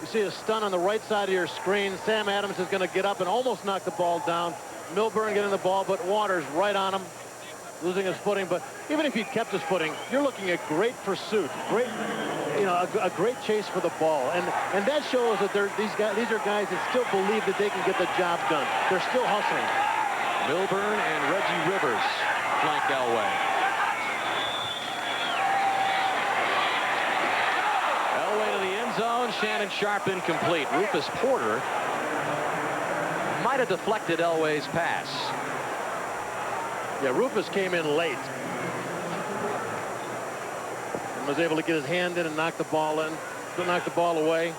You see a stun on the right side of your screen. Sam Adams is going to get up and almost knock the ball down. Milburn getting the ball, but Waters right on him, losing his footing. But even if he kept his footing, you're looking at great pursuit, great, a great chase for the ball, and that shows that these are guys that still believe that they can get the job done. They're still hustling. Milburn and Reggie Rivers flank Elway. Elway to the end zone. Shannon Sharp incomplete. Rufus Porter might have deflected Elway's pass. Yeah, Rufus came in late and was able to get his hand in and knock the ball away.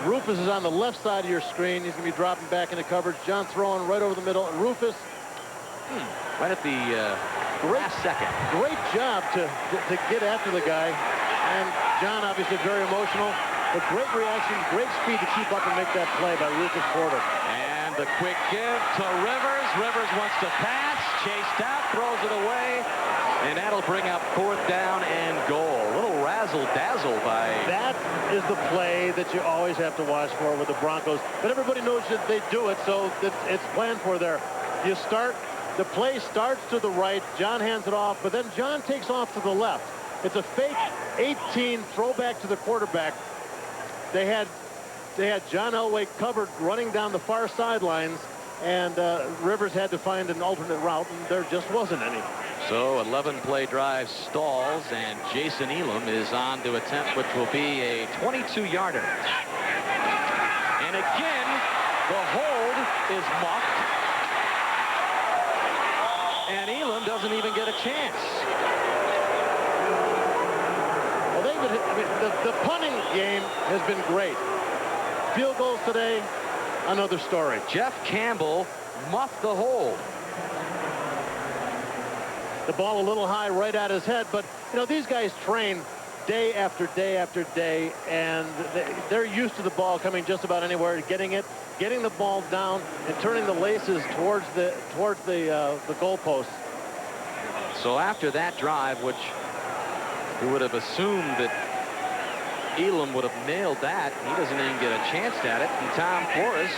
Rufus is on the left side of your screen. He's going to be dropping back into coverage. John throwing right over the middle. And Rufus, right at the last second. Great job to get after the guy. And John obviously very emotional, but great reaction, great speed to keep up and make that play by Rufus Porter. And the quick give to Rivers. Rivers wants to pass, chased out, throws it away, and that'll bring up fourth down and goal. A little razzle-dazzle by... That is the play that you always have to watch for with the Broncos, but everybody knows that they do it, so it's planned for there. You start, the play starts to the right, John hands it off, but then John takes off to the left. It's a fake 18 throwback to the quarterback. They had John Elway covered running down the far sidelines, and Rivers had to find an alternate route, and there just wasn't any. So 11-play drive stalls, and Jason Elam is on to attempt, which will be a 22-yarder. And again, the hold is muffed, and Elam doesn't even get a chance. Well, the punting game has been great. Field goals today, another story. Jeff Campbell muffed the hold. The ball a little high right at his head, but these guys train day after day after day, and they're used to the ball coming just about anywhere, getting the ball down and turning the laces towards the goalpost. So after that drive, which we would have assumed that Elam would have nailed that, he doesn't even get a chance at it. And Tom Flores.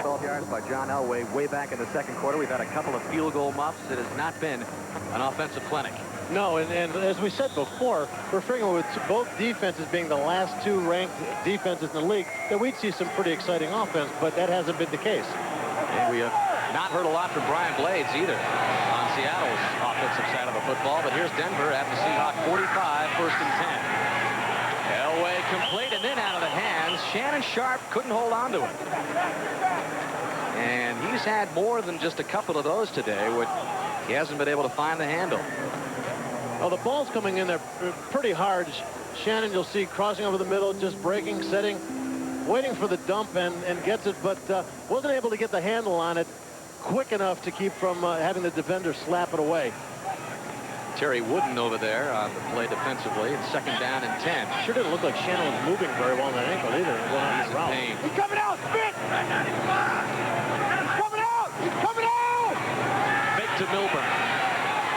12 yards by John Elway way back in the second quarter. We've had a couple of field goal muffs. It has not been an offensive clinic. No, and as we said before, we're figuring with both defenses being the last two ranked defenses in the league that we'd see some pretty exciting offense, but that hasn't been the case. And we have not heard a lot from Brian Blades either on Seattle's offensive side of the football, but here's Denver at the Seahawk 45, 1st and 10. Elway complete and then out of the hands. Shannon Sharpe couldn't hold on to it. And he's had more than just a couple of those today, which he hasn't been able to find the handle. Well, the ball's coming in there pretty hard. Shannon, you'll see, crossing over the middle, just breaking, setting, waiting for the dump, and gets it, but wasn't able to get the handle on it quick enough to keep from having the defender slap it away. Terry Wooden over there on the play defensively. It's 2nd down and 10. Sure didn't look like Shannon was moving very well on that ankle either. He's in pain. He's coming out, Spit! He's coming out! He's coming out! Fake to Milburn.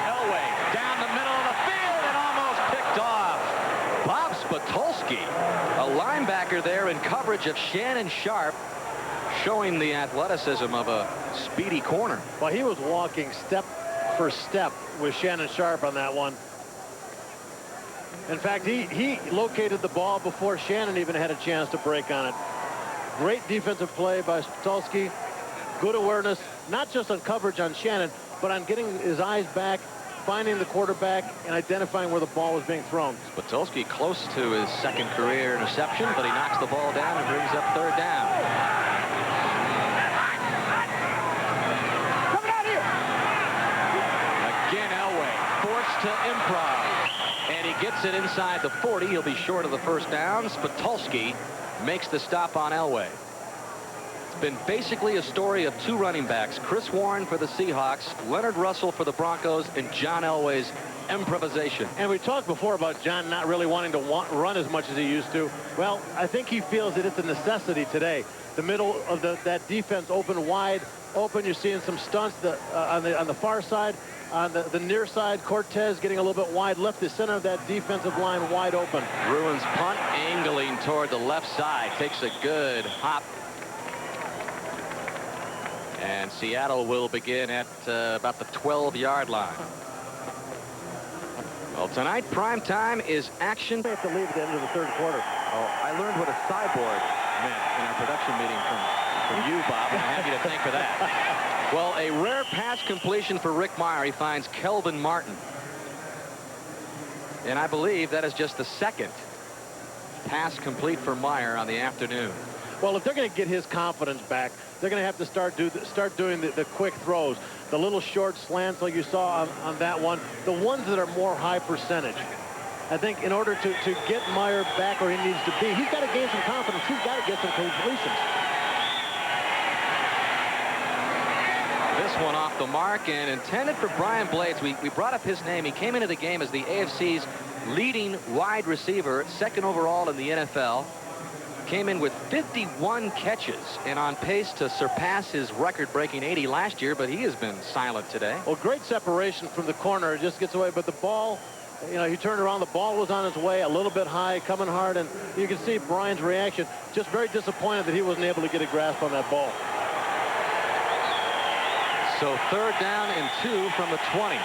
Elway down the middle of the field and almost picked off. Bob Spitolski, a linebacker there in coverage of Shannon Sharpe, showing the athleticism of a speedy corner. Well, he was walking step for step with Shannon Sharpe on that one. In fact, he located the ball before Shannon even had a chance to break on it. Great defensive play by Spitolski. Good awareness, not just on coverage on Shannon, but on getting his eyes back, finding the quarterback, and identifying where the ball was being thrown. Spitolski close to his 2nd career interception, but he knocks the ball down and brings up 3rd down. To improv, and he gets it inside the 40. He'll be short of the 1st down. Spitolski makes the stop on Elway. It's been basically a story of 2 running backs, Chris Warren for the Seahawks, Leonard Russell for the Broncos, and John Elway's improvisation. And we talked before about John not really wanting to run as much as he used to. Well, I think he feels that it's a necessity today. The middle of that defense open wide open. You're seeing some stunts on the far side. On the near side, Cortez getting a little bit wide left, the center of that defensive line wide open. Bruins punt angling toward the left side. Takes a good hop. And Seattle will begin at about the 12-yard line. Well, tonight, prime time is action. They have to leave at the end of the 3rd quarter. Oh, I learned what a cyborg meant in our production meeting from you, Bob, and I'm happy to thank for that. Well, a rare pass completion for Rick Meyer. He finds Kelvin Martin. And I believe that is just the 2nd pass complete for Meyer on the afternoon. Well, if they're going to get his confidence back, they're going to have to start doing the quick throws, the little short slants like you saw on that one, the ones that are more high percentage. I think in order to get Meyer back where he needs to be, he's got to gain some confidence. He's got to get some completions. This one off the mark and intended for Brian Blades. We brought up his name. He came into the game as the AFC's leading wide receiver, 2nd overall in the NFL. Came in with 51 catches and on pace to surpass his record-breaking 80 last year, but he has been silent today. Well, great separation from the corner. It just gets away, but the ball, you know, he turned around. The ball was on its way, a little bit high, coming hard, and you can see Brian's reaction. Just very disappointed that he wasn't able to get a grasp on that ball. So 3rd down and 2 from the 20.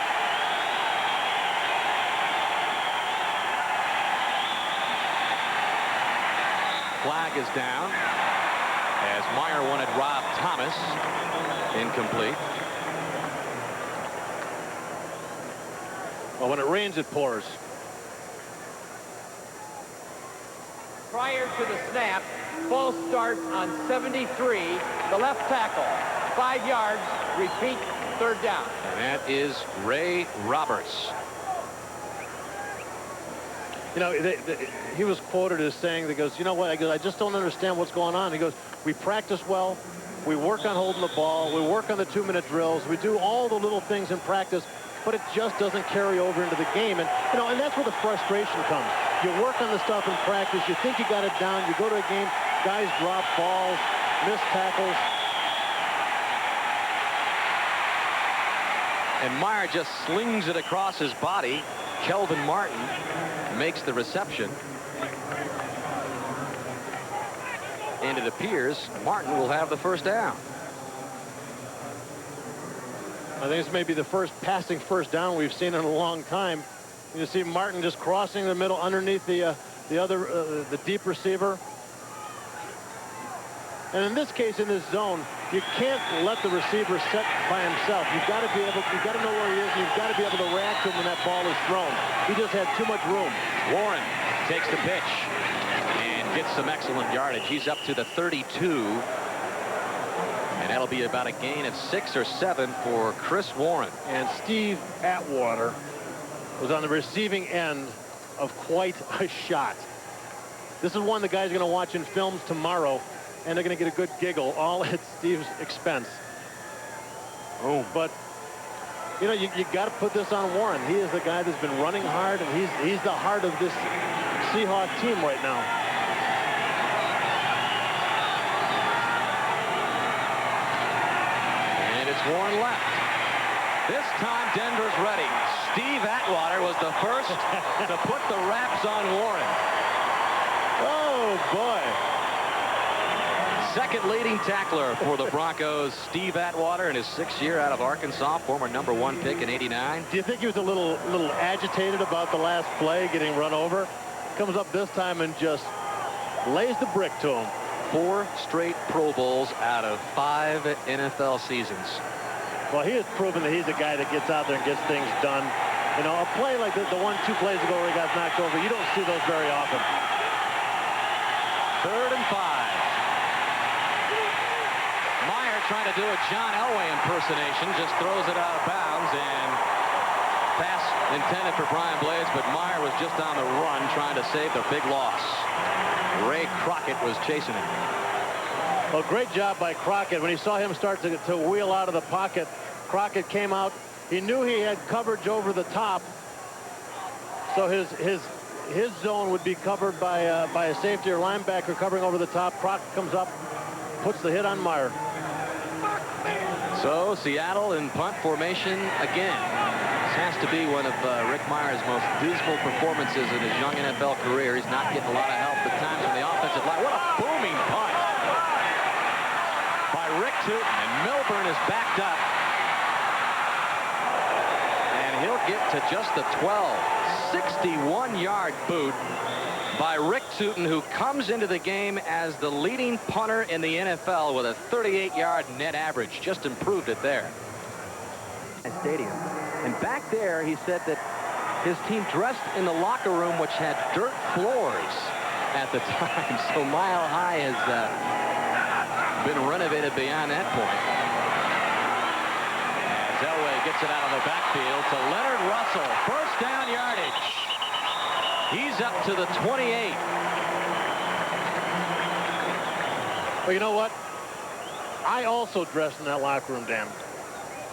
Flag is down as Meyer wanted Rob Thomas. Incomplete. Well, when it rains, it pours. Prior to the snap, false start on 73, the left tackle. 5 yards, repeat, 3rd down. And that is Ray Roberts. You know, he was quoted as saying, that goes, you know what, I just don't understand what's going on. He goes, we practice well, we work on holding the ball, we work on the 2-minute drills, we do all the little things in practice, but it just doesn't carry over into the game. And, you know, and that's where the frustration comes. You work on the stuff in practice, you think you got it down, you go to a game, guys drop balls, miss tackles. And Meyer just slings it across his body. Kelvin Martin makes the reception. And it appears Martin will have the 1st down. I think this may be the first passing 1st down we've seen in a long time. You see Martin just crossing the middle underneath the deep receiver. And in this case, in this zone, you can't let the receiver set by himself. You've got to be able, you've got to know where he is, and you've got to be able to react to him when that ball is thrown. He just had too much room. Warren takes the pitch and gets some excellent yardage. He's up to the 32. And that'll be about a gain of 6 or 7 for Chris Warren. And Steve Atwater was on the receiving end of quite a shot. This is one the guys are going to watch in films tomorrow, and they're going to get a good giggle, all at Steve's expense. Oh, but you know, you got to put this on Warren. He is the guy that's been running hard, and he's the heart of this Seahawk team right now. And it's Warren left. This time Denver's ready. Steve Atwater was the first to put the wraps on Warren. Oh, boy. Second leading tackler for the Broncos, Steve Atwater, in his 6th year out of Arkansas, former #1 pick in '89. Do you think he was a little agitated about the last play, getting run over? Comes up this time and just lays the brick to him. 4 straight Pro Bowls out of 5 NFL seasons. Well, he has proven that he's a guy that gets out there and gets things done. You know, a play like the 1-2 plays ago where he got knocked over, you don't see those very often. 3rd and 5. Meyer trying to do a John Elway impersonation, just throws it out of bounds, and pass intended for Brian Blades, but Meyer was just on the run trying to save the big loss. Ray Crockett was chasing him. Well, great job by Crockett. When he saw him start to wheel out of the pocket, Crockett came out. He knew he had coverage over the top, so his zone would be covered by a safety or linebacker covering over the top. Crockett comes up, puts the hit on Meyer. So Seattle in punt formation again. This has to be one of Rick Meyer's most dismal performances in his young NFL career. He's not getting a lot of help at times from the offensive line. What a booming punt by Rick Tootin, and Milburn is backed up. And he'll get to just the 12. 61-yard boot by Rick Tootin, who comes into the game as the leading punter in the NFL with a 38-yard net average. Just improved it there. Stadium. And back there, he said that his team dressed in the locker room, which had dirt floors at the time. So Mile High has been renovated beyond that point. As Elway gets it out of the backfield to Leonard Russell. First down yardage. He's up to the 28. Well, you know what? I also dressed in that locker room, Dan.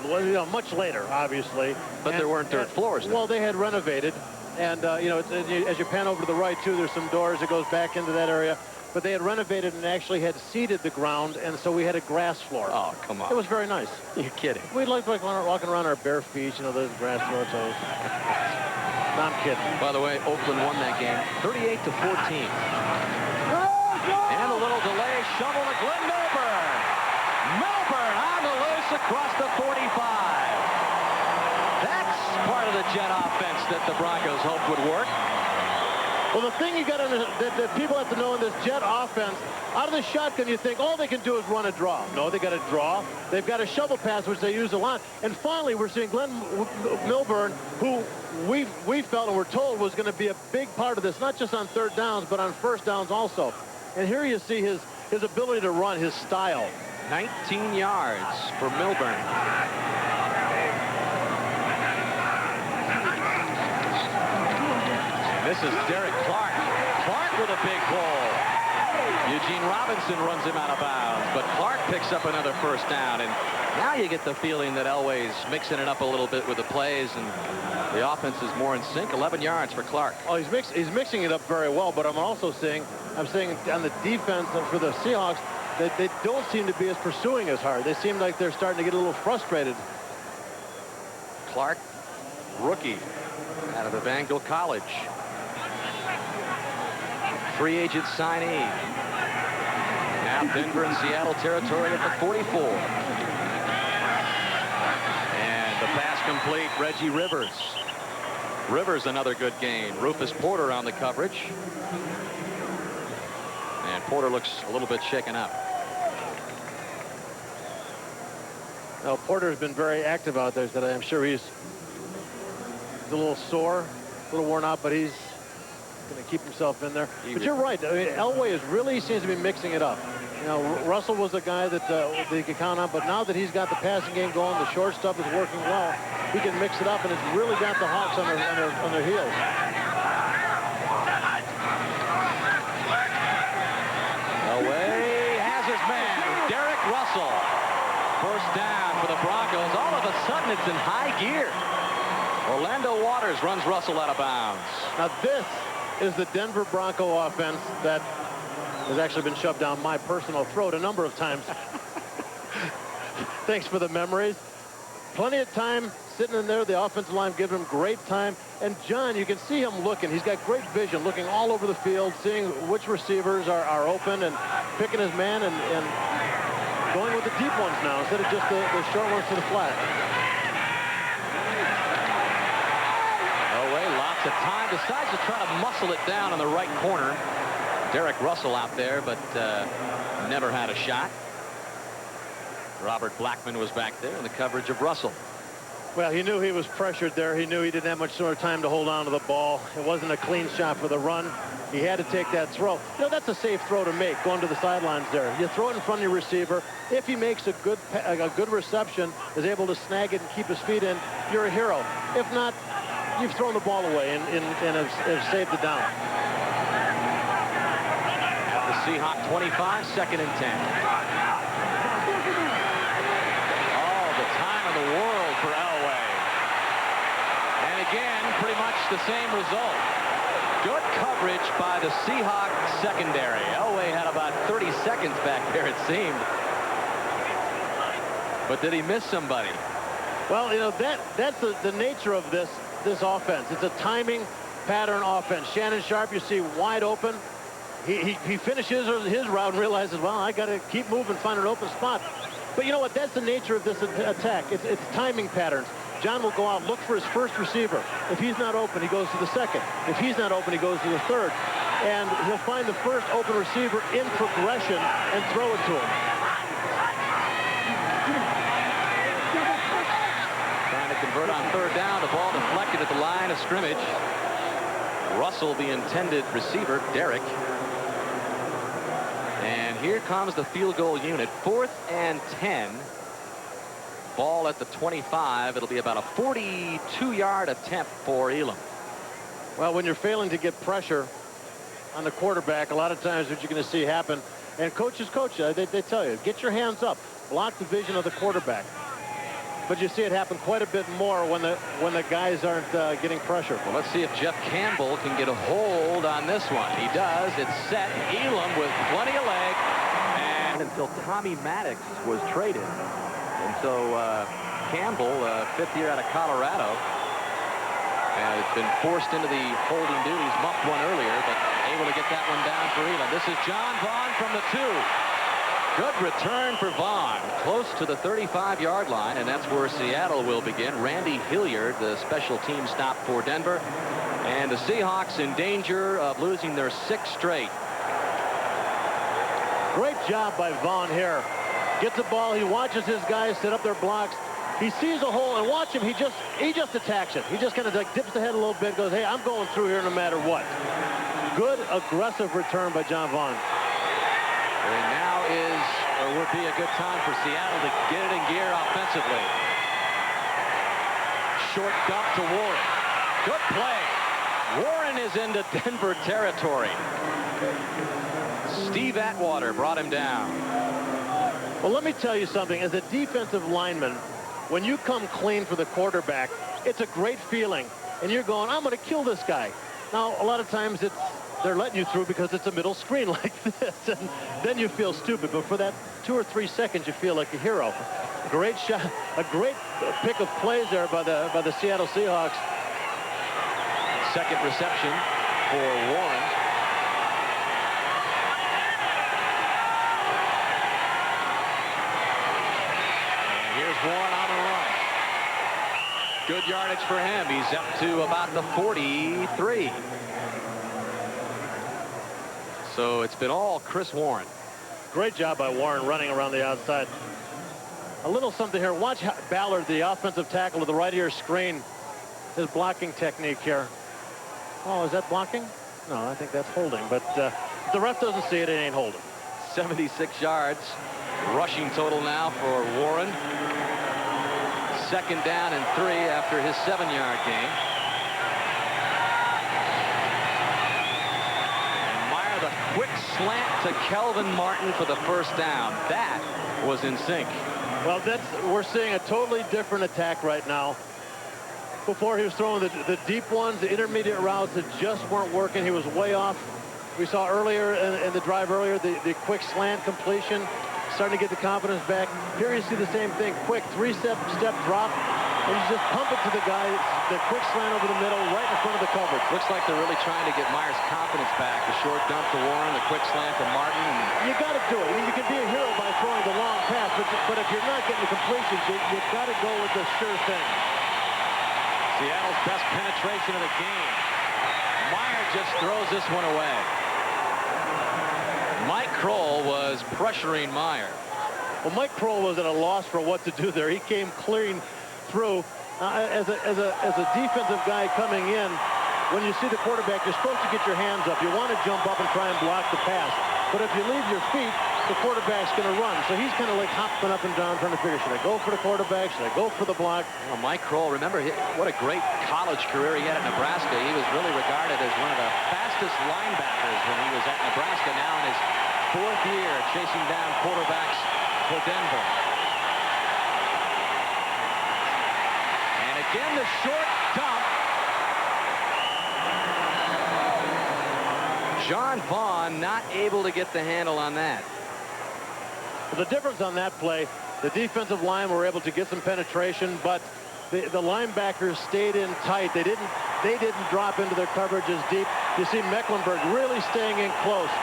Well, you know, much later, obviously. But there weren't dirt floors then. Well, they had renovated. And, you know, as you pan over to the right, too, there's some doors that goes back into that area. But they had renovated and actually had seeded the ground, and so we had a grass floor. Oh, come on. It was very nice. You're kidding. We liked like walking around our bare feet, you know, those grass floor toes. No, I'm kidding. By the way, Oakland won that game 38-14. And a little delay, shovel to Glenn Milburn. Milburn on the loose across the 45. That's part of the jet offense that the Broncos hoped would work. Well, the thing you got to that people have to know in this jet offense, out of the shotgun, you think all they can do is run a draw. No, they got to draw. They've got a shovel pass, which they use a lot. And finally, we're seeing Glenn Milburn, who we felt and were told was going to be a big part of this, not just on 3rd downs, but on 1st downs also. And here you see his ability to run, his style. 19 yards for Milburn. This is Derek Clark. Clark with a big goal. Eugene Robinson runs him out of bounds, but Clark picks up another 1st down. And now you get the feeling that Elway's mixing it up a little bit with the plays, and the offense is more in sync. 11 yards for Clark. Oh, he's mixing it up very well, but I'm also seeing on the defense for the Seahawks that they don't seem to be as pursuing as hard. They seem like they're starting to get a little frustrated. Clark, rookie out of Evangel College. Free agent signee. Now Denver and Seattle territory at the 44. And the pass complete, Reggie Rivers. Rivers another good gain. Rufus Porter on the coverage. And Porter looks a little bit shaken up. Well, Porter's been very active out there today. I'm sure he's a little sore, a little worn out, but he's going to keep himself in there. But you're right. I mean, Elway really seems to be mixing it up. You know, Russell was a guy that he could count on, but now that he's got the passing game going, the short stuff is working well, he can mix it up, and it's really got the Hawks on their heels. Elway has his man, Derek Russell. First down for the Broncos. All of a sudden, it's in high gear. Orlando Waters runs Russell out of bounds. Now, this is the Denver Bronco offense that has actually been shoved down my personal throat a number of times. Thanks for the memories. Plenty of time sitting in there. The offensive line giving him great time. And John, you can see him looking. He's got great vision, looking all over the field, seeing which receivers are open and picking his man and going with the deep ones now instead of just the short ones to the flat. Elway, lots of time. Decides to try to muscle it down in the right corner. Derek Russell out there, but never had a shot. Robert Blackman was back there in the coverage of Russell. Well, he knew he was pressured there. He knew he didn't have much more time to hold on to the ball. It wasn't a clean shot for the run. He had to take that throw. You know, that's a safe throw to make, going to the sidelines there. You throw it in front of your receiver. If he makes a good reception, is able to snag it and keep his feet in, you're a hero. If not, you've thrown the ball away and have saved it down. The Seahawks 25, 2nd and 10. Oh, the time of the world for Elway. And again, pretty much the same result. Good coverage by the Seahawks secondary. Elway had about 30 seconds back there, it seemed. But did he miss somebody? Well, you know, that's the nature of this offense. It's a timing pattern offense. Shannon Sharp, you see, wide open. He finishes his route and realizes, well, I got to keep moving, find an open spot. But you know what? That's the nature of this attack. It's timing patterns. John will go out, look for his first receiver. If he's not open, he goes to the second. If he's not open, he goes to the third. And he'll find the first open receiver in progression and throw it to him. Trying to convert on 3rd down. The ball deflected at the line of scrimmage. Russell, the intended receiver, Derek. And here comes the field goal unit. 4th and 10. Ball at the 25. It'll be about a 42-yard attempt for Elam. Well, when you're failing to get pressure on the quarterback, a lot of times what you're going to see happen, and coaches coach you, they tell you, get your hands up, block the vision of the quarterback. But you see it happen quite a bit more when the guys aren't getting pressure. Well, let's see if Jeff Campbell can get a hold on this one. He does. It's set. Elam with plenty of leg. And until Tommy Maddox was traded. And so Campbell, 5th year out of Colorado, has been forced into the holding duties. Muffed one earlier, but able to get that one down for Elam. This is John Vaughn from the 2. Good return for Vaughn, close to the 35-yard line, and that's where Seattle will begin. Randy Hilliard, the special team stop for Denver, and the Seahawks in danger of losing their 6th straight. Great job by Vaughn here. Gets the ball, he watches his guys set up their blocks. He sees a hole, and watch him, he just attacks it. He just kind of like dips the head a little bit, goes, hey, I'm going through here no matter what. Good, aggressive return by John Vaughn. And now would be a good time for Seattle to get it in gear offensively. Short dump to Warren. Good play. Warren is into Denver territory. Steve Atwater brought him down. Well, let me tell you something. As a defensive lineman, when you come clean for the quarterback, it's a great feeling. And you're going, I'm going to kill this guy. Now, a lot of times they're letting you through because it's a middle screen like this. And then you feel stupid. But for that 2 or 3 seconds, you feel like a hero. Great shot. A great pick of plays there by the Seattle Seahawks. Second reception for Warren. And here's Warren on the run. Good yardage for him. He's up to about the 43. So it's been all Chris Warren. Great job by Warren running around the outside. A little something here. Watch Ballard, the offensive tackle of the right ear screen, his blocking technique here. Oh, is that blocking? No, I think that's holding. But if the ref doesn't see it, it ain't holding. 76 yards. Rushing total now for Warren. 2nd down and 3 after his 7-yard gain. And Meyer, the quick slant to Kelvin Martin for the 1st down. That was in sync. Well, we're seeing a totally different attack right now. Before he was throwing the deep ones, the intermediate routes that just weren't working. He was way off. We saw earlier in the drive earlier the quick slant completion, starting to get the confidence back. Here you see the same thing, quick 3-step drop, and you just pump it to the guy. The quick slant over the middle, right in front of the coverage. Looks like they're really trying to get Meyer's confidence back. The short dump to Warren, the quick slant to Martin. You got to do it. I mean, you can be a hero by throwing the long pass, but if you're not getting the completions, you've got to go with the sure thing. Seattle's best penetration of the game. Meyer just throws this one away. Mike Kroll was pressuring Meyer. Well, Mike Kroll was at a loss for what to do there. He came clean through. As a defensive guy coming in, when you see the quarterback, you're supposed to get your hands up. You want to jump up and try and block the pass. But if you leave your feet, the quarterback's going to run. So he's kind of like hopping up and down trying to figure, should I go for the quarterback? Should I go for the block? Well, Mike Kroll, remember what a great college career he had at Nebraska. He was really regarded as one of the fastest linebackers when he was at Nebraska. Now in his 4th year chasing down quarterbacks for Denver. And again, the short dump. John Vaughn not able to get the handle on that. The difference on that play, the defensive line were able to get some penetration, but the linebackers stayed in tight. They didn't drop into their coverages deep. You see Mecklenburg really staying in close.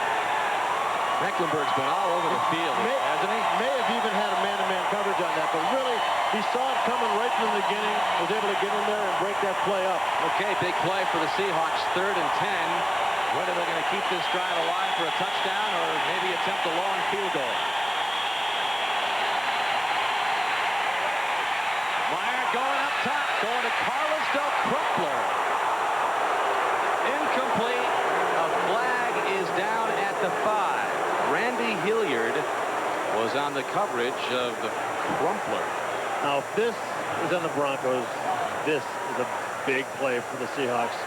Mecklenburg's been all over the field, hasn't he? May have even had a man-to-man coverage on that, but really, he saw it coming right from the beginning, was able to get in there and break that play up. Okay, big play for the Seahawks, 3rd and 10. Whether they're going to keep this drive alive for a touchdown or maybe attempt a long field goal. Meyer going up top, going to Carlos Del Crumpler. Incomplete. A flag is down at the 5. Randy Hilliard was on the coverage of the Crumpler. Now, if this is on the Broncos, this is a big play for the Seahawks.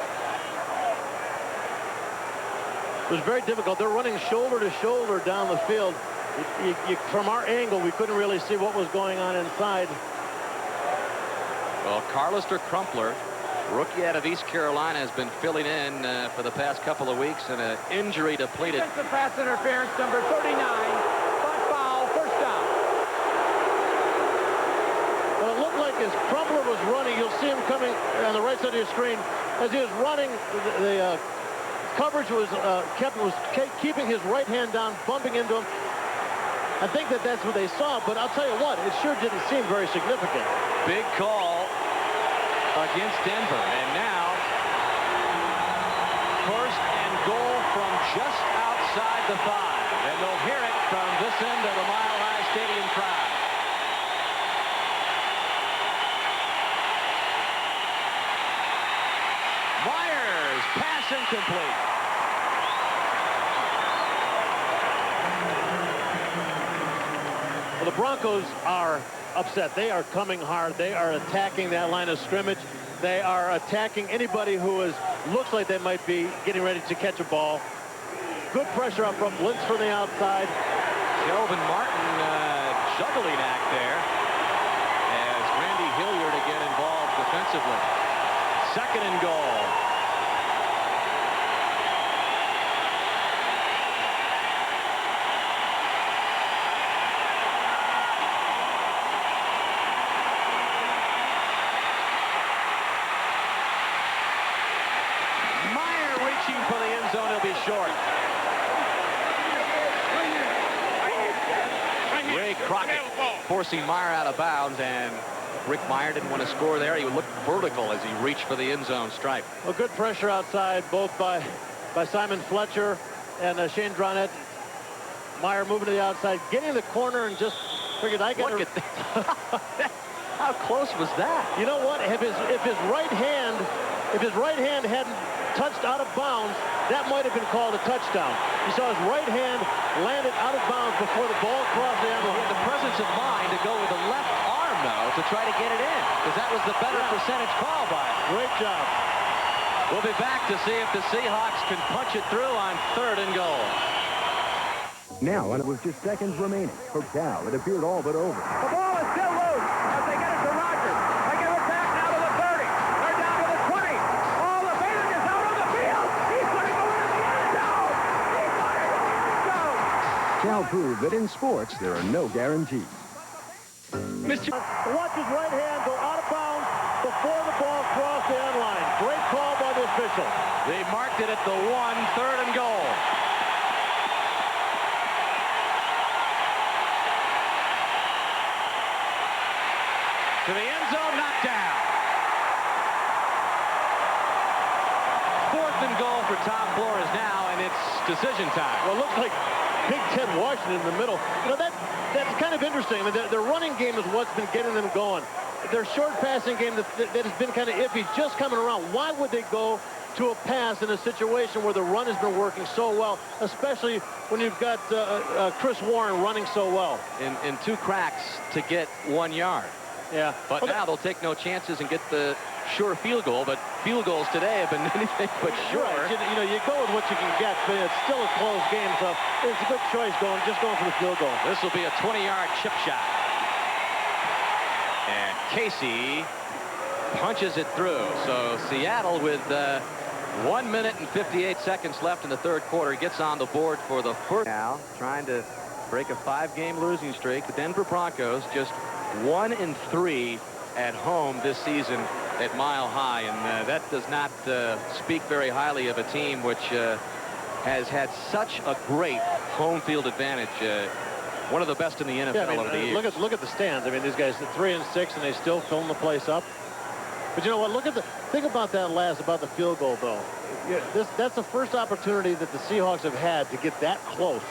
It was very difficult. They're running shoulder to shoulder down the field. From our angle, we couldn't really see what was going on inside. Well, Carlos Crumpler, rookie out of East Carolina, has been filling in for the past couple of weeks in an injury depleted. Defensive pass interference, number 39. Foul, 1st down. Well, it looked like as Crumpler was running, you'll see him coming on the right side of your screen. As he was running, the coverage was keeping his right hand down, bumping into him. I think that's what they saw, but I'll tell you what, it sure didn't seem very significant. Big call against Denver, and now 1st and goal from just outside the 5, and they'll hear it from this end of the Mile High Stadium crowd. Myers, pass incomplete. Well, the Broncos are upset. They are coming hard. They are attacking that line of scrimmage. They are attacking anybody who looks like they might be getting ready to catch a ball. Good pressure up front. Blitz from the outside. Kelvin Martin juggling act there as Randy Hilliard again involved defensively. 2nd and goal. For the end zone, he'll be short. Ray Crockett forcing Meyer out of bounds, and Rick Meyer didn't want to score there. He looked vertical as he reached for the end zone stripe. Well, good pressure outside, both by Simon Fletcher and Shane Dronette. Meyer moving to the outside, getting the corner and just figured I got Look at how close was that? You know what? If his right hand hadn't touched out of bounds, that might have been called a touchdown. You saw his right hand landed out of bounds before the ball crossed the end line. He had the presence of mind to go with the left arm, though, to try to get it in, because that was the better percentage call by him. Great job. We'll be back to see if the Seahawks can punch it through on 3rd and goal. Now, and it was just seconds remaining. For Cal, it appeared all but over. The ball is still loose as they get it to Rogers. They give it back now to the 30. They're down to the 20. Oh, the Bailey is out on the field. He's going to go into the end zone. He's going to go in the end zone. Cal proved that in sports, there are no guarantees. Watch his right hand go out of bounds before the ball crossed the end line. Great call by the official. They marked it at the 1, 3rd and goal. To the end zone, knocked down. 4th and goal for Tom Flores now, and it's decision time. Well, it looks like Big Ted Washington in the middle. You know, that's kind of interesting. I mean, their running game is what's been getting them going. Their short passing game that has been kind of iffy, just coming around. Why would they go to a pass in a situation where the run has been working so well, especially when you've got Chris Warren running so well? In 2 cracks to get 1 yard. Yeah. But now they'll take no chances and get the sure field goal. But field goals today have been anything but sure. Right. You know, you go with what you can get, but it's still a close game, so it's a good choice just going for the field goal. This will be a 20-yard chip shot. And Casey punches it through. So Seattle with 1 minute and 58 seconds left in the 3rd quarter gets on the board for the first. Now trying to break a 5-game losing streak. The Denver Broncos just 1-3 at home this season at Mile High, and that does not speak very highly of a team which has had such a great home field advantage. One of the best in the NFL over the years. Look at the stands. I mean, these guys are 3-6, and they still filling the place up. But you know what? Think about that about the field goal, though. That's the first opportunity that the Seahawks have had to get that close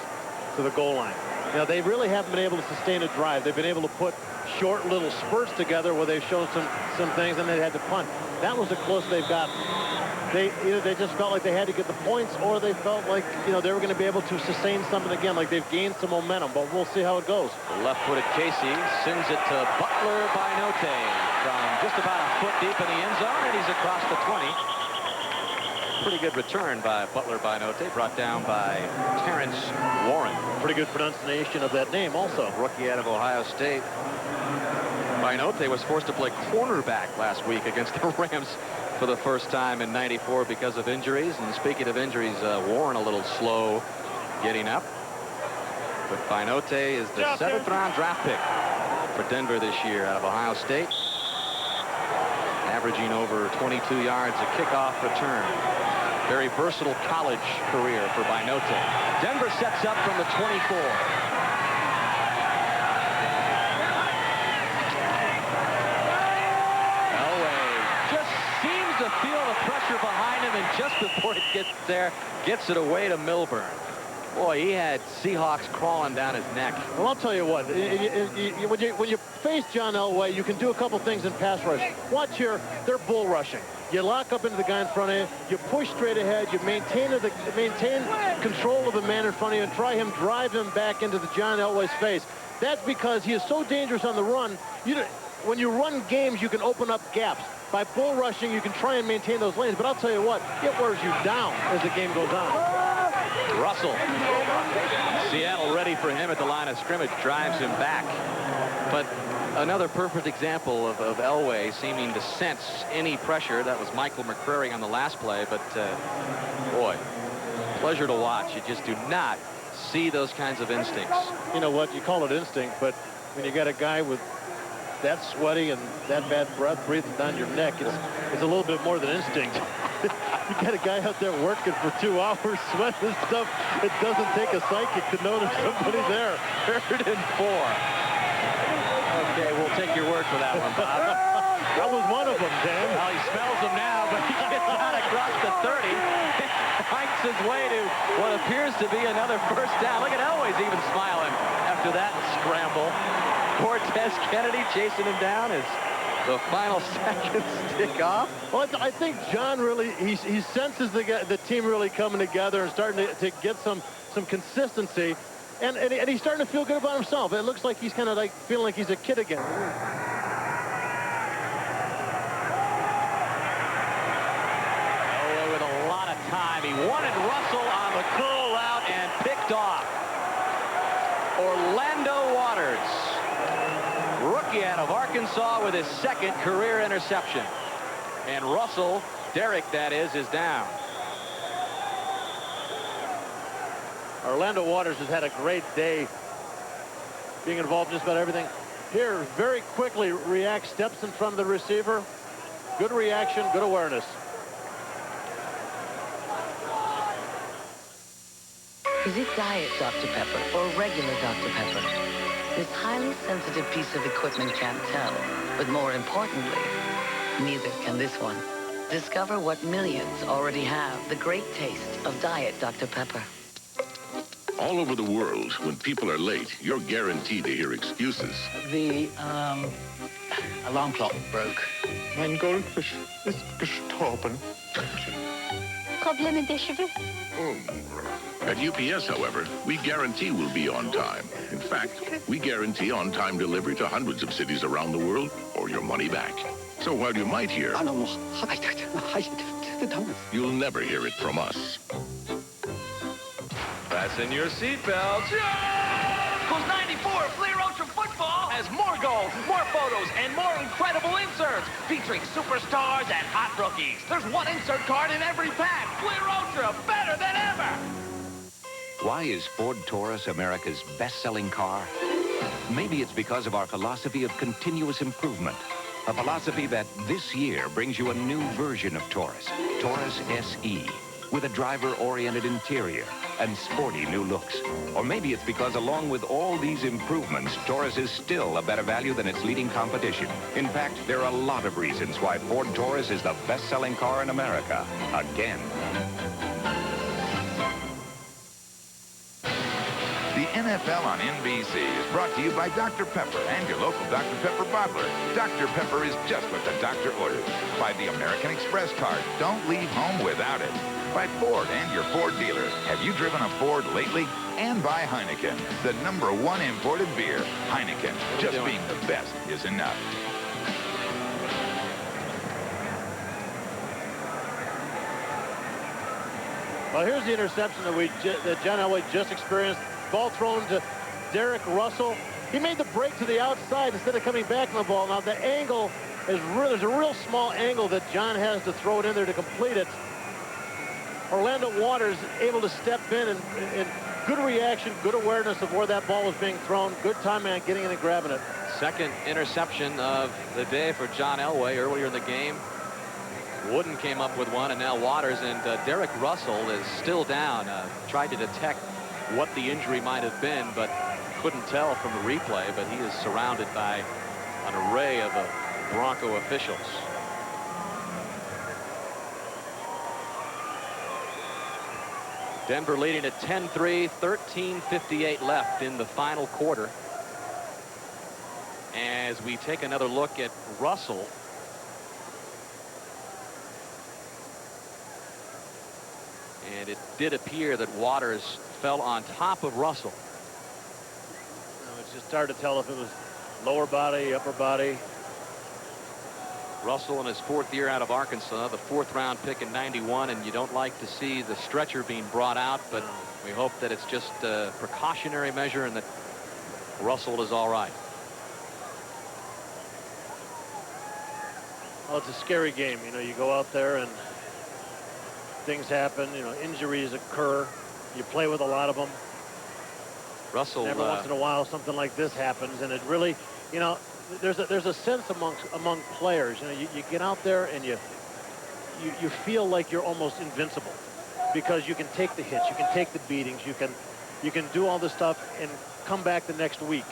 to the goal line. You know, they really haven't been able to sustain a drive. They've been able to put short little spurts together where they've shown some things, and they had to punt. That was the closest they've gotten. Either they just felt like they had to get the points, or they felt like, you know, they were going to be able to sustain something again, like they've gained some momentum. But we'll see how it goes. The left-footed Casey sends it to Butler by Note from just about a foot deep in the end zone, and he's across the 20. Pretty good return by Butler by Note, brought down by Terrence Warren. Pretty good pronunciation of that name also. Rookie out of Ohio State. Binote was forced to play cornerback last week against the Rams for the first time in '94 because of injuries. And speaking of injuries, Warren a little slow getting up. But Binote is the 7th round draft pick for Denver this year out of Ohio State. Averaging over 22 yards a kickoff return. Very versatile college career for Binote. Denver sets up from the 24. To feel the pressure behind him, and just before it gets there, gets it away to Milburn. Boy, he had Seahawks crawling down his neck. Well, I'll tell you what, when you face John Elway, you can do a couple things in pass rush. Watch here, they're bull rushing. You lock up into the guy in front of you, you push straight ahead, you maintain control of the man in front of you, and try him, drive him back into the John Elway's face. That's because he is so dangerous on the run. When you run games, you can open up gaps. By bull rushing, you can try and maintain those lanes, but I'll tell you what, it wears you down as the game goes on. Russell. Seattle ready for him at the line of scrimmage, drives him back. But another perfect example of Elway seeming to sense any pressure. That was Michael McCrary on the last play, but boy, pleasure to watch. You just do not see those kinds of instincts. You know what, you call it instinct, but when you got a guy with that sweaty and that bad breath breathing down your neck, it's a little bit more than instinct. You got a guy out there working for 2 hours, sweating and stuff. It doesn't take a psychic to know there's somebody there. 3rd and 4. Okay, we'll take your word for that one, Bob. That was one of them, Dan. Well, he smells them now, but he gets out across the 30. Finds his way to what appears to be another first down. Look at Elway's even smiling after that scramble. Cortez Kennedy chasing him down as the final seconds tick off. Well, I think John really, he senses the team really coming together and starting to get some consistency. And he's starting to feel good about himself. It looks like he's kind of like feeling like he's a kid again. Elway with a lot of time. He wanted Russell on the curl route and picked off. Orlando Waters, rookie out of Arkansas, with his second career interception. And Russell, Derek that is down. Orlando Waters has had a great day being involved in just about everything. Here, very quickly reacts, steps in front of the receiver. Good reaction, good awareness. Is it Diet Dr. Pepper or regular Dr. Pepper? This highly sensitive piece of equipment can't tell. But more importantly, neither can this one. Discover what millions already have, the great taste of Diet Dr. Pepper. All over the world, when people are late, you're guaranteed to hear excuses. The alarm clock broke. Mein Goldfisch ist gestorben. Probleme d'cheveux? At UPS, however, we guarantee we'll be on time. In fact, we guarantee on-time delivery to hundreds of cities around the world or your money back. So while you might hear, you'll never hear it from us. Fasten your seatbelts. Because 94 Fleer Ultra Football has more goals, more photos, and more incredible inserts featuring superstars and hot rookies. There's one insert card in every pack. Fleer Ultra, better than ever. Why is Ford Taurus America's best-selling car? Maybe it's because of our philosophy of continuous improvement. A philosophy that this year brings you a new version of Taurus, Taurus SE, with a driver-oriented interior and sporty new looks. Or maybe it's because along with all these improvements, Taurus is still a better value than its leading competition. In fact, there are a lot of reasons why Ford Taurus is the best-selling car in America, again. The NFL on NBC is brought to you by Dr. Pepper and your local Dr. Pepper bottler. Dr. Pepper is just what the doctor ordered. By the American Express card. Don't leave home without it. By Ford and your Ford dealer. Have you driven a Ford lately? And by Heineken, the #1 imported beer. Heineken, just being the best is enough. Well, here's the interception that John Elway just experienced. Ball thrown to Derek Russell. He made the break to the outside instead of coming back on the ball. Now, the angle is there's a real small angle that John has to throw it in there to complete it. Orlando Waters able to step in and good reaction, good awareness of where that ball was being thrown. Good timing on getting in and grabbing it. Second interception of the day for John Elway. Earlier in the game, Wooden came up with one, and now Waters. And Derek Russell is still down. Tried to detect what the injury might have been, but couldn't tell from the replay. But he is surrounded by an array of Bronco officials. Denver leading at 10-3, 13:58 left in the final quarter. As we take another look at Russell. And it did appear that Waters fell on top of Russell. It's just hard to tell if it was lower body, upper body. Russell in his 4th year out of Arkansas, the 4th round pick in '91, and you don't like to see the stretcher being brought out, but we hope that it's just a precautionary measure and that Russell is all right. Well, it's a scary game. You know, you go out there and things happen, you know, injuries occur. You play with a lot of them. Russell, every once in a while something like this happens, and it really, you know, there's a sense among players. You know, you get out there and you feel like you're almost invincible because you can take the hits, you can take the beatings, you can do all this stuff and come back the next week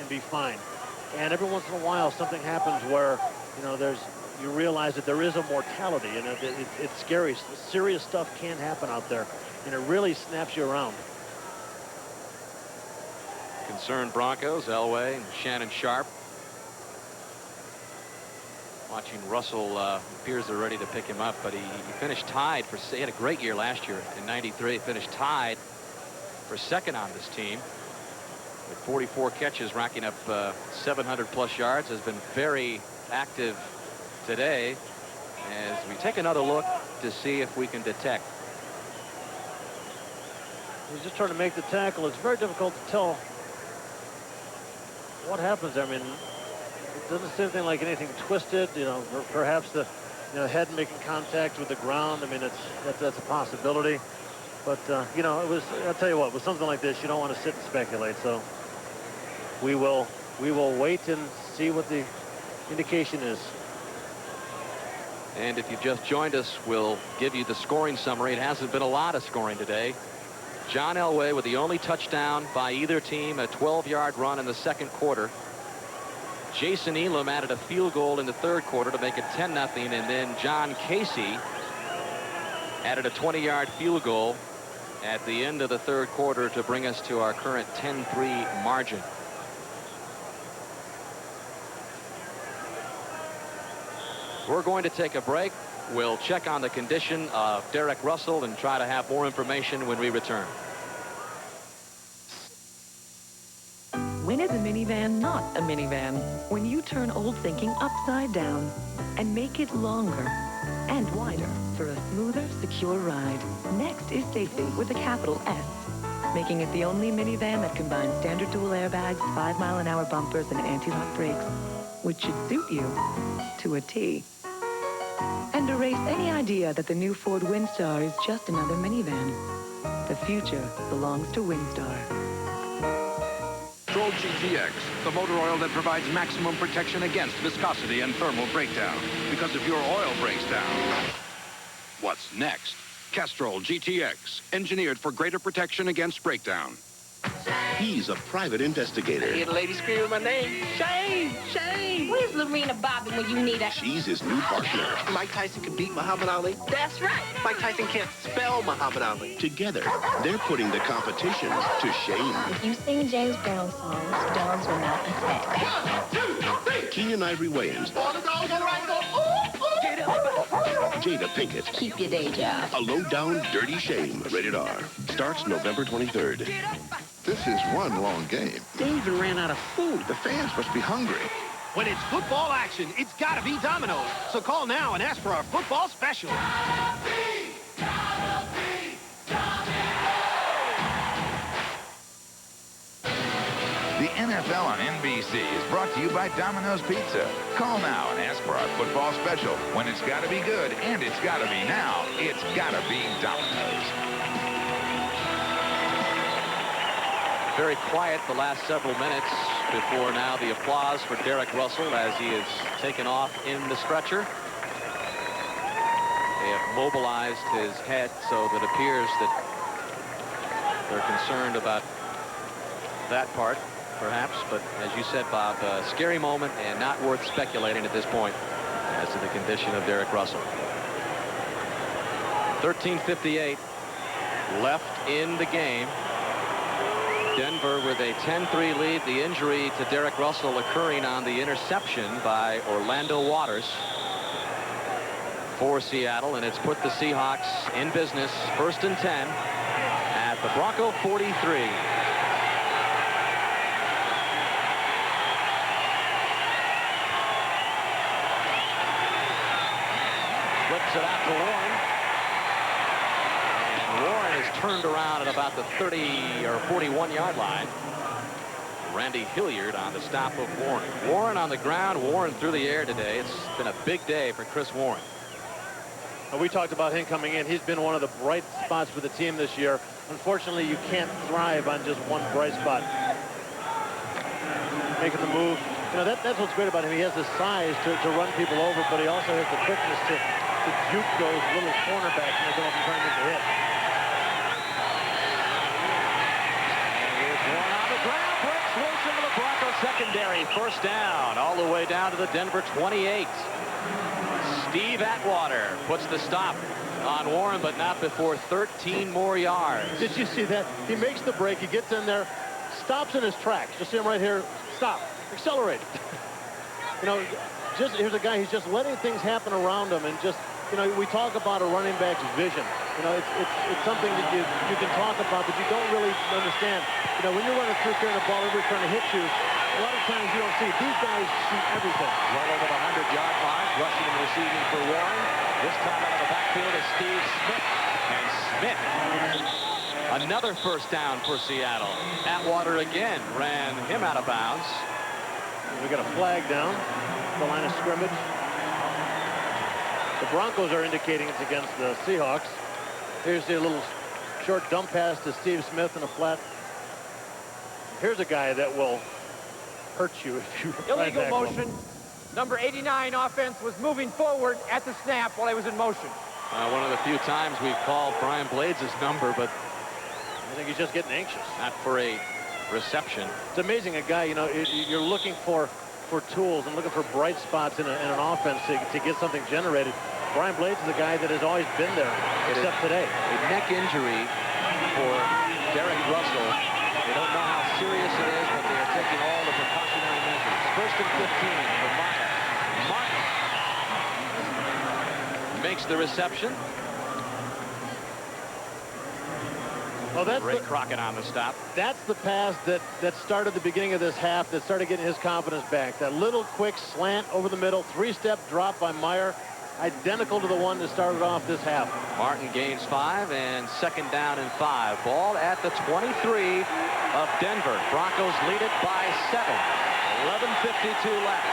and be fine. And every once in a while something happens where, you know, you realize that there is a mortality, and it's scary. Serious stuff can happen out there, and it really snaps you around. concerned Broncos, Elway and Shannon Sharp. Watching Russell, appears they're ready to pick him up, but he finished tied for, he had a great year last year in '93, finished tied for second on this team with 44 catches, racking up 700+ yards, has been very active today as we take another look to see if we can detect. He's just trying to make the tackle. It's very difficult to tell what happens there. I mean, it doesn't seem anything like anything twisted, you know, or perhaps the head making contact with the ground. I mean, that's a possibility. But, you know, it was, I'll tell you what, with something like this, you don't want to sit and speculate. So we will wait and see what the indication is. And if you just joined us, we'll give you the scoring summary. It hasn't been a lot of scoring today. John Elway with the only touchdown by either team, a 12-yard run in the second quarter. Jason Elam added a field goal in the third quarter to make it 10-0, and then John Casey added a 20-yard field goal at the end of the third quarter to bring us to our current 10-3 margin. We're going to take a break. We'll check on the condition of Derek Russell and try to have more information when we return. When is a minivan not a minivan? When you turn old thinking upside down and make it longer and wider for a smoother, secure ride. Next is safety with a capital S, making it the only minivan that combines standard dual airbags, 5-mile-an-hour bumpers, and anti-lock brakes, which should suit you to a T. And erase any idea that the new Ford Windstar is just another minivan. The future belongs to Windstar. Castrol GTX, the motor oil that provides maximum protection against viscosity and thermal breakdown. Because if your oil breaks down, what's next? Castrol GTX, engineered for greater protection against breakdown. He's a private investigator. I hear the lady screaming my name. Shane! Shane! Where's Lorena Bobby when you need her? She's his new partner. Mike Tyson can beat Muhammad Ali. That's right. Mike Tyson can't spell Muhammad Ali. Together, they're putting the competition to shame. If you sing James Brown songs, dogs will not attack. 1, 2, 3. Keenan Ivory Wayans. All the dogs are right. Jada Pinkett. Keep your day job. A low-down, dirty shame. Rated R. Starts November 23rd. This is one long game. They even ran out of food. The fans must be hungry. When it's football action, it's got to be Domino's. So call now and ask for our football special. The NFL on NBC is brought to you by Domino's Pizza. Call now and ask for our football special. When it's got to be good and it's got to be now, it's got to be Domino's. Very quiet the last several minutes before now the applause for Derek Russell as he is taken off in the stretcher. They have mobilized his head, so that it appears that they're concerned about that part, perhaps. But as you said, Bob, a scary moment and not worth speculating at this point as to the condition of Derek Russell. 13:58 left in the game. Denver with a 10-3 lead. The injury to Derek Russell occurring on the interception by Orlando Waters for Seattle, and it's put the Seahawks in business. 1st and 10 at the Bronco 43. Flips it out to Warren. Warren is turned around at about the 30 or 41-yard line. Randy Hilliard on the stop of Warren. Warren on the ground, Warren through the air today. It's been a big day for Chris Warren. We talked about him coming in. He's been one of the bright spots for the team this year. Unfortunately, you can't thrive on just one bright spot. Making the move. You know, that's what's great about him. He has the size to run people over, but he also has the quickness to juke those little cornerbacks when they come up and try to make the hit. Secondary, 1st down, all the way down to the Denver 28. Steve Atwater puts the stop on Warren, but not before 13 more yards. Did you see that? He makes the break. He gets in there, stops in his tracks. Just see him right here. Stop. Accelerate. You know, here's a guy, he's just letting things happen around him, and just, you know, we talk about a running back's vision. You know, it's something that you can talk about, but you don't really understand. You know, when you're running through here and the ball everybody's trying to hit you, a lot of times you don't see. These guys see everything. Well over the 100-yard mark, rushing and receiving for Warren. This time out of the backfield is Steve Smith. And Smith, another first down for Seattle. Atwater again ran him out of bounds. We got a flag down the line of scrimmage. The Broncos are indicating it's against the Seahawks. Here's the little short dump pass to Steve Smith in a flat. Here's a guy that will hurt you if you illegal motion. Number 89 offense was moving forward at the snap while he was in motion. One of the few times we've called Brian Blades' number, but I think he's just getting anxious. Not for a reception. It's amazing, a guy, you know, you're looking for tools and looking for bright spots in an offense to get something generated. Brian Blades is a guy that has always been there, except today. A neck injury for Derek Russell. They don't know how serious it is, but they are taking all the precautionary measures. First and 15 for Meyer. Martin makes the reception. Well, that's Ray Crockett on the stop. That's the pass that started the beginning of this half, that started getting his confidence back. That little quick slant over the middle, three-step drop by Meyer, identical to the one that started off this half. Martin gains 5, and second down and 5. Ball at the 23 of Denver. Broncos lead it by 7. 11:52 left.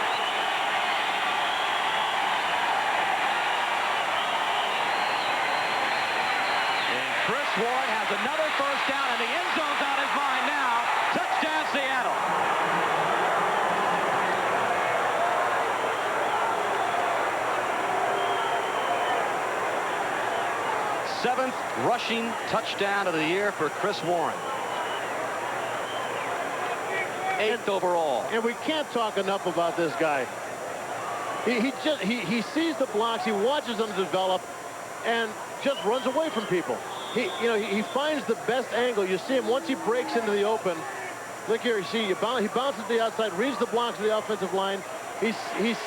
Chris Warren has another first down, and the end zone's on his mind now. Touchdown, Seattle. Seventh rushing touchdown of the year for Chris Warren. 8th overall. And we can't talk enough about this guy. He sees the blocks, he watches them develop, and just runs away from people. He finds the best angle. You see him once he breaks into the open. Look here, you see he bounces to the outside, reads the blocks of the offensive line. He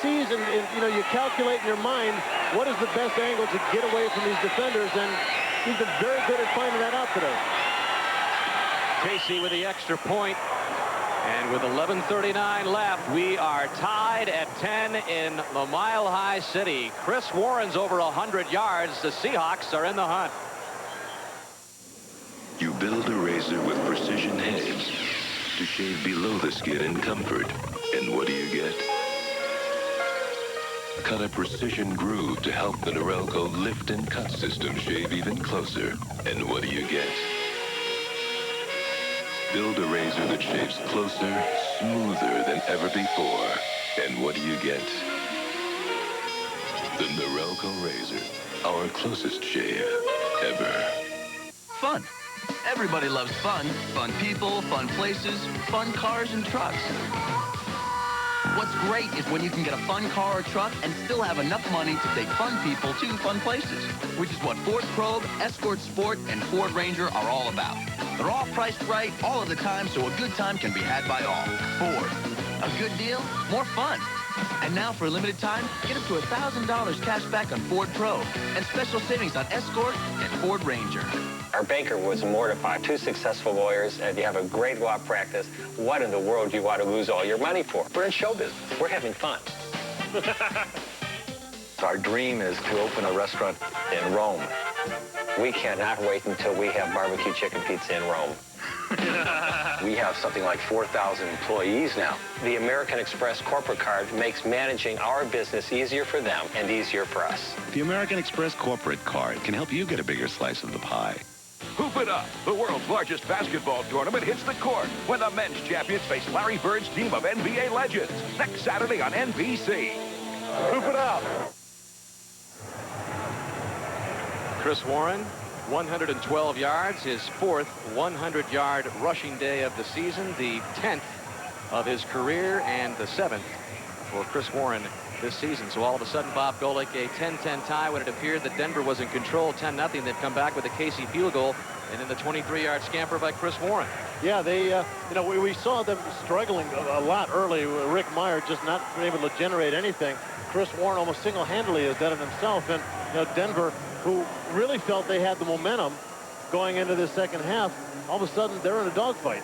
sees, and you know, you calculate in your mind what is the best angle to get away from these defenders, and he's been very good at finding that out today. Casey with the extra point. And with 11:39 left, we are tied at 10 in the Mile High City. Chris Warren's over 100 yards. The Seahawks are in the hunt. You build a razor with precision heads to shave below the skin in comfort. And what do you get? Cut a precision groove to help the Norelco lift and cut system shave even closer. And what do you get? Build a razor that shaves closer, smoother than ever before. And what do you get? The Norelco razor, our closest shave ever. Fun. Everybody loves fun. Fun people, fun places, fun cars and trucks. What's great is when you can get a fun car or truck and still have enough money to take fun people to fun places, which is what Ford Probe, Escort Sport, and Ford Ranger are all about. They're all priced right all of the time, so a good time can be had by all. Ford. A good deal, more fun. And now for a limited time, get up to $1,000 cash back on Ford Probe and special savings on Escort and Ford Ranger. Our banker was mortified. 2 successful lawyers, and you have a great law practice. What in the world do you want to lose all your money for? We're in show business. We're having fun. Our dream is to open a restaurant in Rome. We cannot wait until we have barbecue chicken pizza in Rome. We have something like 4,000 employees now. The American Express corporate card makes managing our business easier for them and easier for us. The American Express corporate card can help you get a bigger slice of the pie. Hoop it up! The world's largest basketball tournament hits the court when the men's champions face Larry Bird's team of NBA legends next Saturday on NBC. Hoop it up! Chris Warren, 112 yards, his 4th 100-yard rushing day of the season, the 10th of his career, and the 7th for Chris Warren this season. So all of a sudden, Bob Golick, a 10-10 tie when it appeared that Denver was in control, 10-0. They've come back with a Casey field goal, and then the 23-yard scamper by Chris Warren. Yeah, they, you know, we saw them struggling a lot early. Rick Meyer just not able to generate anything. Chris Warren almost single-handedly has done it himself. And, you know, Denver, who really felt they had the momentum going into the second half, all of a sudden they're in a dogfight.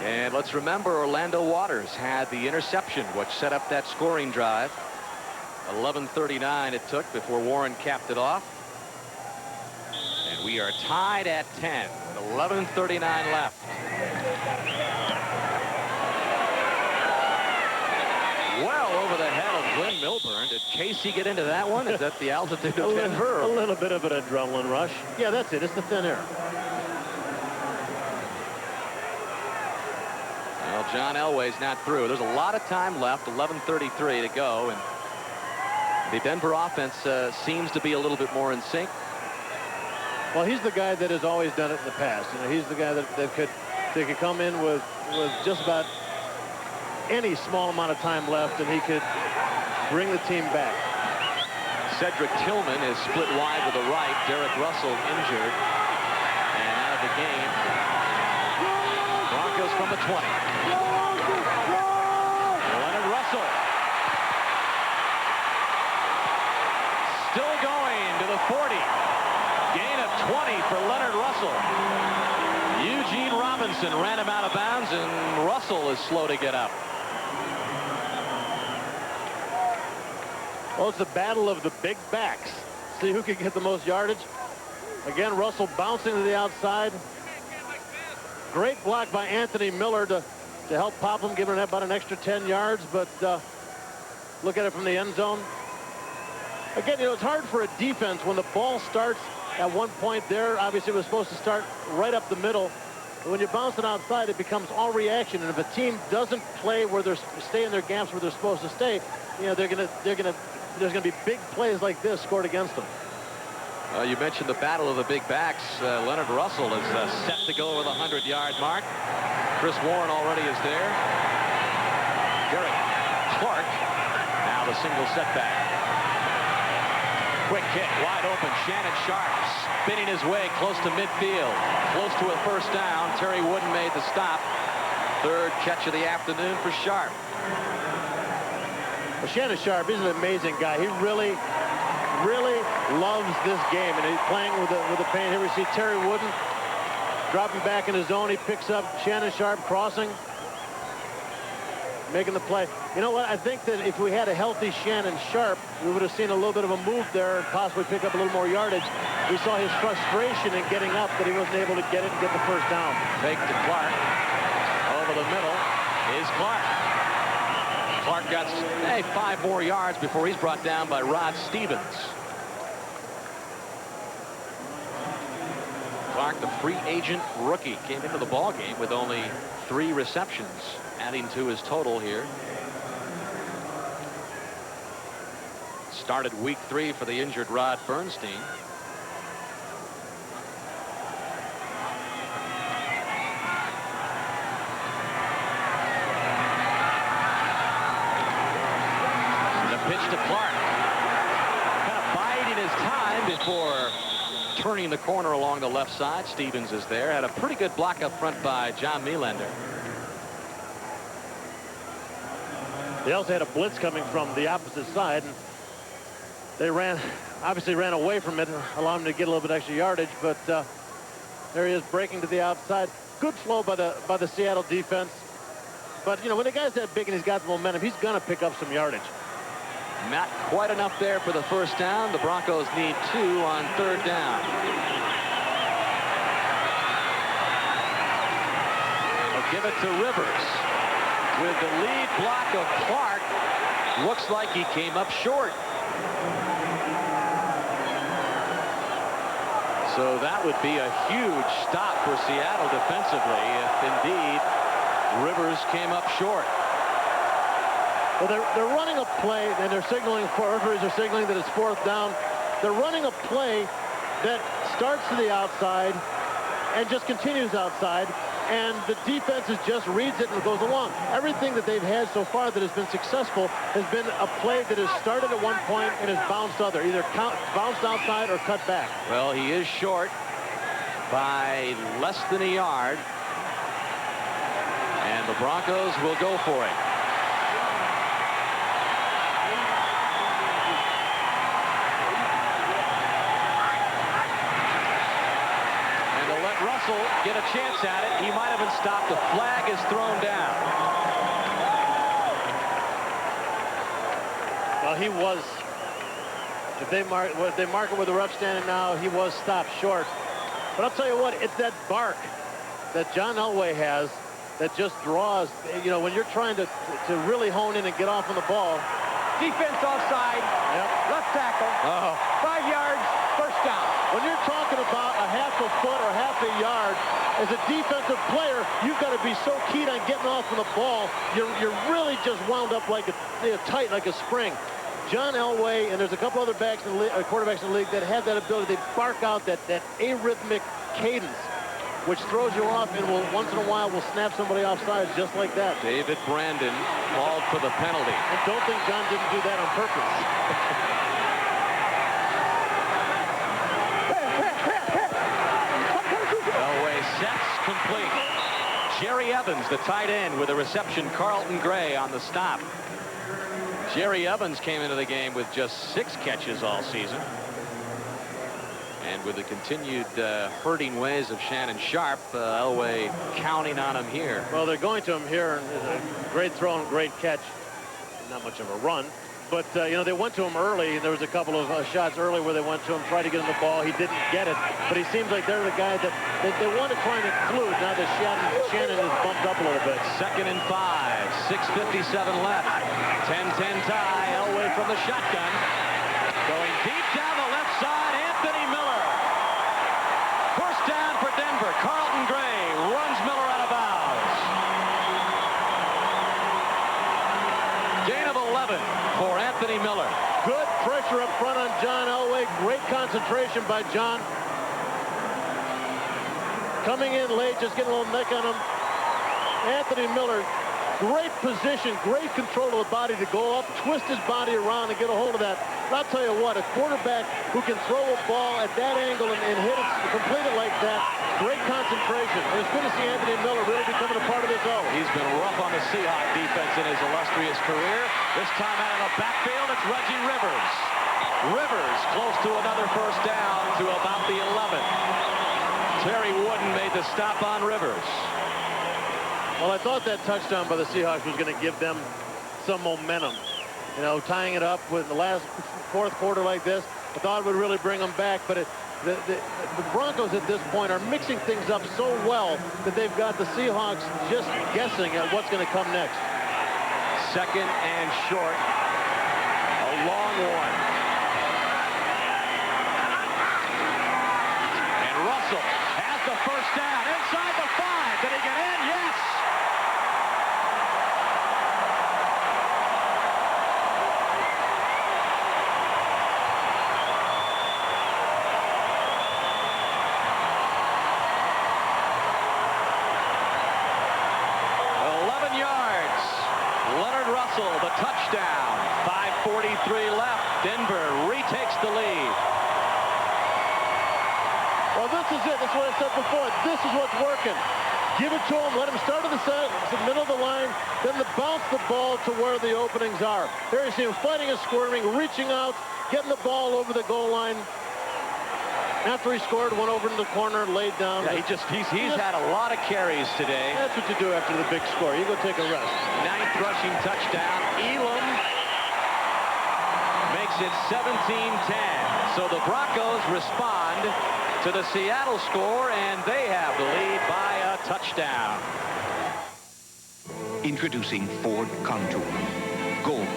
And let's remember, Orlando Waters had the interception, which set up that scoring drive. 11:39 it took before Warren capped it off. And we are tied at 10 with 11:39 left. Well over the head of Glenn Milburn. Did Casey get into that one? Is that the altitude of Denver? A little bit of an adrenaline rush. Yeah, that's it. It's the thin air. Well, John Elway's not through. There's a lot of time left, 11:33 to go, and the Denver offense seems to be a little bit more in sync. Well, he's the guy that has always done it in the past. You know, he's the guy that could come in with just about any small amount of time left, and he could bring the team back. Cedric Tillman is split wide with the right. Derek Russell injured and out of the game. Broncos from the 20. Leonard Russell. Still going to the 40. Gain of 20 for Leonard Russell. Eugene Robinson ran him out of bounds, and Russell is slow to get up. Well, it's the battle of the big backs. See who can get the most yardage. Again, Russell bouncing to the outside. Great block by Anthony Miller to help pop him, giving him about an extra 10 yards. But look at it from the end zone. Again, you know, it's hard for a defense when the ball starts at one point there. Obviously, it was supposed to start right up the middle. But when you bounce it outside, it becomes all reaction. And if a team doesn't play where they're stay in their gaps where they're supposed to stay, you know, there's going to be big plays like this scored against them. You mentioned the battle of the big backs. Leonard Russell is set to go over the 100-yard mark. Chris Warren already is there. Derek Clark now the single setback. Quick kick, wide open. Shannon Sharp spinning his way close to midfield. Close to a first down. Terry Wooden made the stop. Third catch of the afternoon for Sharp. Well, Shannon Sharp is an amazing guy. He really loves this game, and he's playing with the pain. Here we see Terry Wooden dropping back in his zone. He picks up Shannon Sharp crossing, making the play. You know what? I think that if we had a healthy Shannon Sharp, we would have seen a little bit of a move there and possibly pick up a little more yardage. We saw his frustration in getting up, that he wasn't able to get it and get the first down. Fake to Clark. Over the middle is Clark. Clark got 5 more yards before he's brought down by Rod Stevens. Clark, the free agent rookie, came into the ball game with only 3 receptions, adding to his total here. Started week 3 for the injured Rod Bernstein. Pitch to Clark. Kind of biding his time before turning the corner along the left side. Stevens is there. Had a pretty good block up front by John Melander. They also had a blitz coming from the opposite side, and they obviously ran away from it, allowing him to get a little bit extra yardage. But there he is, breaking to the outside. Good flow by the Seattle defense. But you know, when the guy's that big and he's got the momentum, he's going to pick up some yardage. Not quite enough there for the first down. The Broncos need 2 on 3rd down. They'll give it to Rivers. With the lead block of Clark, looks like he came up short. So that would be a huge stop for Seattle defensively if indeed Rivers came up short. Well, they're running a play, and they're signaling for referees are signaling that it's 4th down. They're running a play that starts to the outside and just continues outside, and the defense just reads it and goes along. Everything that they've had so far that has been successful has been a play that has started at one point and has bounced other, either bounced outside or cut back. Well, he is short by less than a yard. Broncos will go for it. And to let Russell get a chance at it, he might have been stopped. The flag is thrown down. Well, he was. If they mark it with the ref standing now, he was stopped short. But I'll tell you what, it's that bark that John Elway has that just draws. You know, when you're trying to really hone in and get off on the ball. Defense offside. Yep. Left tackle. 5 yards. First down. When you're talking about a half a foot or half a yard, as a defensive player, you've got to be so keen on getting off on the ball. You're really just wound up like tight, like a spring. John Elway, and there's a couple other quarterbacks in the league that have that ability. They bark out that arrhythmic cadence, which throws you off and will once in a while will snap somebody offside just like that. David Brandon called for the penalty. I don't think John didn't do that on purpose. Elway sets complete. Jerry Evans, the tight end, with a reception. Carlton Gray on the stop. Jerry Evans came into the game with just 6 catches all season. And with the continued hurting ways of Shannon Sharp, Elway counting on him here. Well, they're going to him here. And a great throw and great catch. Not much of a run. But, you know, they went to him early. There was a couple of shots early where they went to him, tried to get him the ball. He didn't get it. But he seems like they're the guy that they want to try and include now that Shannon is bumped up a little bit. 2nd and 5. 6:57 left. 10-10 tie. Elway from the shotgun. Going deep down the left side. Anthony Miller. First down for Denver. Carlton Gray runs Miller out of bounds. Gain of 11 for Anthony Miller. Good pressure up front on John Elway. Great concentration by John. Coming in late, just getting a little neck on him. Anthony Miller, great position, great control of the body to go up, twist his body around and get a hold of that. But I'll tell you what, a quarterback who can throw a ball at that angle and hit it, complete it like that, great concentration. And it's good to see Anthony Miller really becoming a part of this zone. He's been rough on the Seahawks defense in his illustrious career. This time out of the backfield, it's Reggie Rivers. Rivers close to another first down to about the 11th. Terry Wooden made the stop on Rivers. Well, I thought that touchdown by the Seahawks was going to give them some momentum. You know, tying it up with the last fourth quarter like this, I thought it would really bring them back. But the Broncos at this point are mixing things up so well that they've got the Seahawks just guessing at what's going to come next. 2nd and short. A long one. And Russell has the first down inside the 5. Did he get in? Yes. The touchdown. 5:43 left. Denver retakes the lead. Well, this is it. This is what I said before. This is what's working. Give it to him. Let him start at the middle of the line. Then bounce the ball to where the openings are. There you see him fighting and squirming, reaching out, getting the ball over the goal line. After he scored, went over in the corner, laid down. Yeah, he's had a lot of carries today. That's what you do after the big score. You go take a rest. 9th rushing touchdown. Elam makes it 17-10. So the Broncos respond to the Seattle score, and they have the lead by a touchdown. Introducing Ford Contour. Gold,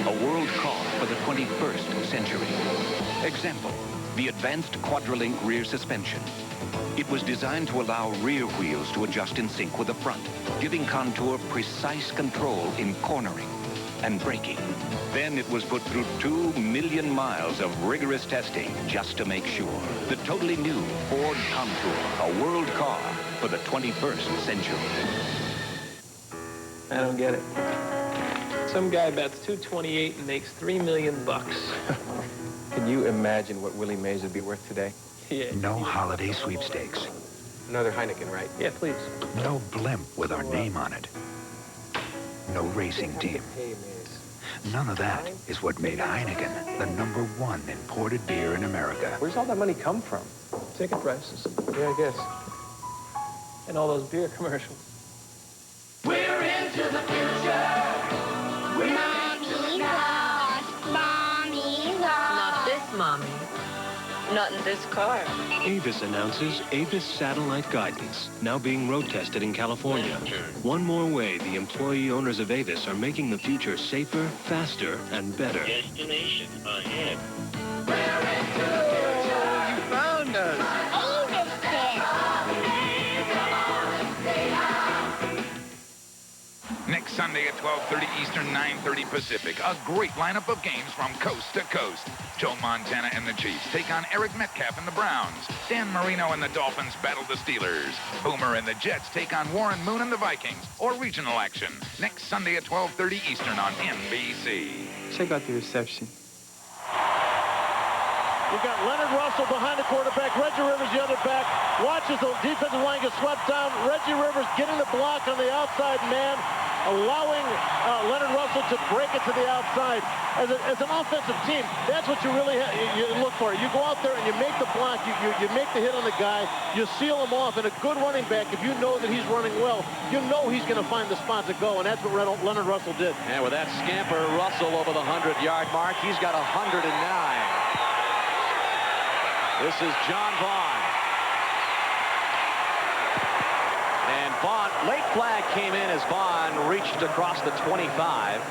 a world car for the 21st century. Example. The advanced quadrillink rear suspension. It was designed to allow rear wheels to adjust in sync with the front, giving Contour precise control in cornering and braking. Then it was put through 2 million miles of rigorous testing just to make sure. The totally new Ford Contour, a world car for the 21st century. I don't get it. Some guy bets 228 and makes $3 million bucks. Can you imagine what Willie Mays would be worth today? Yeah. No holiday sweepstakes. Another Heineken, right? Yeah, please. No blimp with our name on it. no racing team. None of that is what made Heineken the #1 imported beer in America. Where's all that money come from? Ticket prices. Yeah, I guess. And all those beer commercials. We're into the future. Mommy's lost. Mommy's lost. Not this mommy. Not in this car. Avis announces Avis Satellite Guidance, now being road tested in California. One more way the employee owners of Avis are making the future safer, faster, and better. Destination ahead. You found us. Next Sunday at 12:30 Eastern, 9:30 Pacific, a great lineup of games from coast to coast. Joe Montana and the Chiefs take on Eric Metcalf and the Browns. Dan Marino and the Dolphins battle the Steelers. Boomer and the Jets take on Warren Moon and the Vikings, or regional action. Next Sunday at 12:30 Eastern on NBC. Check out the reception. We've got Leonard Russell behind the quarterback. Reggie Rivers the other back. Watches the defensive line get swept down. Reggie Rivers getting the block on the outside man, allowing Leonard Russell to break it to the outside. As an offensive team, that's what you really you look for. You go out there and you make the block. You make the hit on the guy. You seal him off. And a good running back, if you know that he's running well, you know he's going to find the spot to go. And that's what Leonard Russell did. And with that scamper, Russell over the 100-yard mark. He's got 109. This is John Vaughn. And Vaughn, late flag came in as Vaughn reached across the 25.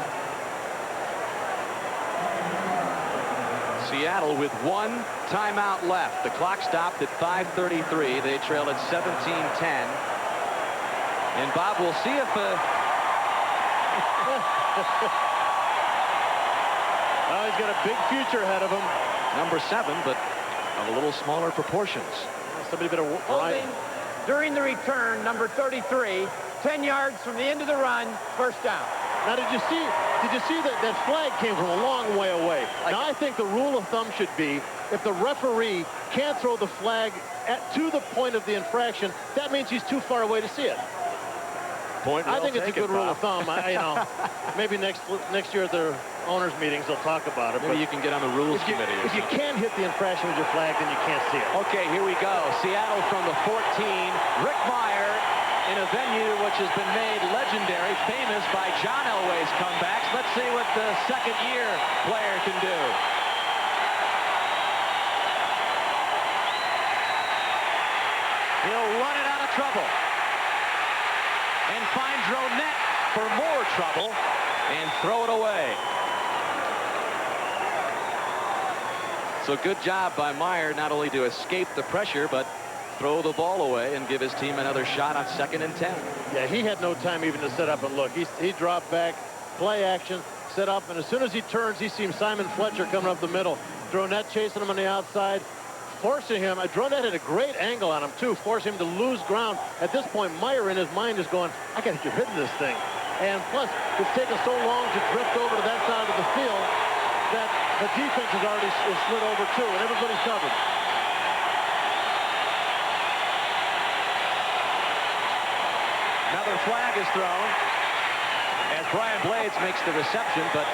Seattle with one timeout left. The clock stopped at 5:33. They trailed at 17-10. And Bob, we'll see if... Oh, he's got a big future ahead of him. Number 7, but of a little smaller proportions. Somebody better... Holding during the return, number 33, 10 yards from the end of the run, first down. Now, did you see that flag came from a long way away? Now, I think the rule of thumb should be if the referee can't throw the flag to the point of the infraction, that means he's too far away to see it. Point well I think it's a good taken, rule Bob. of thumb. Maybe next year at their owners' meetings they'll talk about it. Maybe you can get on the rules committee. If you can't hit the infraction with your flag, then you can't see it. Okay, here we go. Seattle from the 14. Rick Meyer in a venue which has been made legendary, famous by John Elway's comebacks. Let's see what the second-year player can do. He'll run it out of trouble. And finds Ronette for more trouble and throw it away. So good job by Meyer not only to escape the pressure, but throw the ball away and give his team another shot on 2nd and 10. Yeah, he had no time even to set up and look. He dropped back, play action, set up, and as soon as he turns, he sees Simon Fletcher coming up the middle. Dronette chasing him on the outside, forcing him. Dronette had a great angle on him, too, forcing him to lose ground. At this point, Meyer in his mind is going, I got to get rid of this thing. And plus, it's taken so long to drift over to that side of the field that the defense has already slid over, too, and everybody's covered. Another flag is thrown as Brian Blades makes the reception, but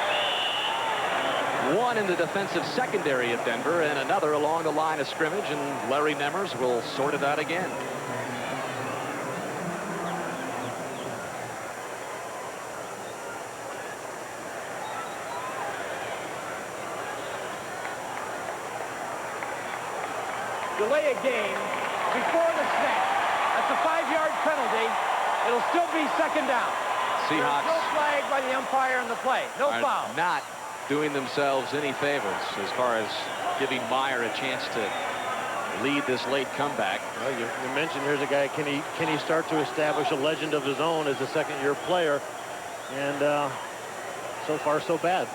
one in the defensive secondary of Denver and another along the line of scrimmage, and Larry Nemmers will sort it out again. Delay a game before the snap. That's a 5-yard penalty. It'll still be 2nd down. Seahawks. There's no flag by the umpire on the play. No foul. Not doing themselves any favors as far as giving Meyer a chance to lead this late comeback. Well, you mentioned here's a guy, can he start to establish a legend of his own as a second-year player? And so far, so bad.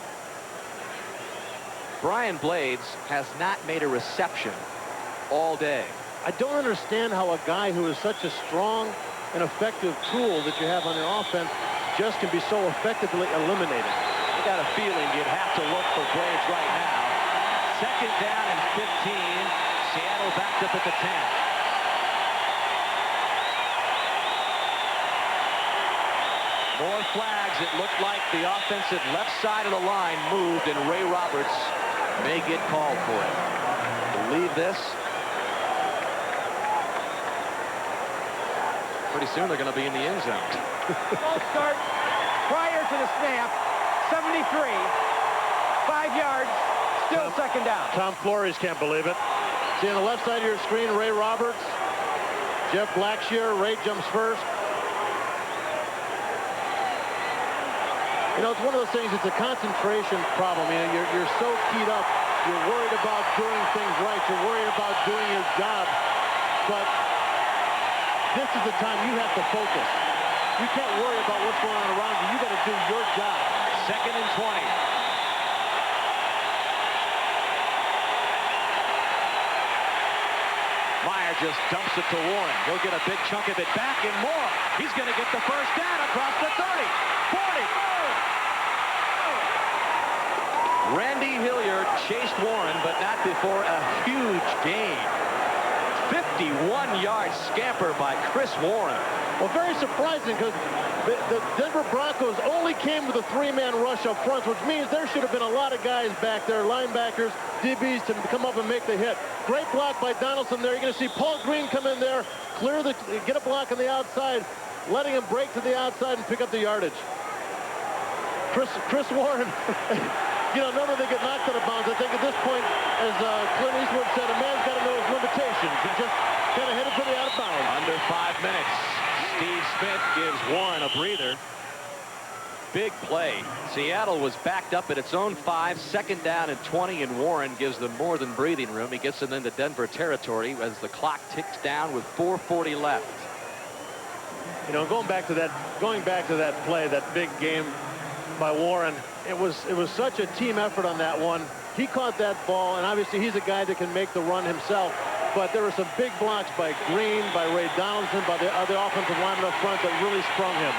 Brian Blades has not made a reception all day. I don't understand how a guy who is such a strong and effective tool that you have on your offense just can be so effectively eliminated. I got a feeling you'd have to look for Blades right now. 2nd down and 15. Seattle backed up at the 10. More flags. It looked like the offensive left side of the line moved, and Ray Roberts may get called for it. Believe this. Pretty soon they're going to be in the end zone. False start prior to the snap. 73. 5 yards. Still second down. Tom Flores can't believe it. See on the left side of your screen, Ray Roberts, Jeff Blackshear. Ray jumps first. You know, it's one of those things, it's a concentration problem. You know, you're so keyed up. You're worried about doing things right. You're worried about doing your job. But this is the time you have to focus. You can't worry about what's going on around you. You got to do your job. 2nd and 20. Meyer just dumps it to Warren. He'll get a big chunk of it back and more. He's going to get the first down across the 30, 40. Randy Hilliard chased Warren, but not before a huge gain. 51-yard scamper by Chris Warren. Well, very surprising because the Denver Broncos only came with a 3-man rush up front, which means there should have been a lot of guys back there, linebackers, DBs, to come up and make the hit. Great block by Donaldson there. You're going to see Paul Green come in there, get a block on the outside, letting him break to the outside and pick up the yardage. Chris Warren, you know, normally they get knocked out of bounds. I think at this point, as Clint Eastwood said, a man's got to know his limitations and just kind of hit it pretty out of bounds. Under 5 minutes. Steve Smith gives Warren a breather. Big play. Seattle was backed up at its own 5, 2nd down and 20, and Warren gives them more than breathing room. He gets them into Denver territory as the clock ticks down with 4:40 left. You know, going back to that play, that big game by Warren, it was such a team effort on that one. He caught that ball, and obviously he's a guy that can make the run himself. But there were some big blocks by Green, by Ray Donaldson, by the other offensive lineman up front that really sprung him.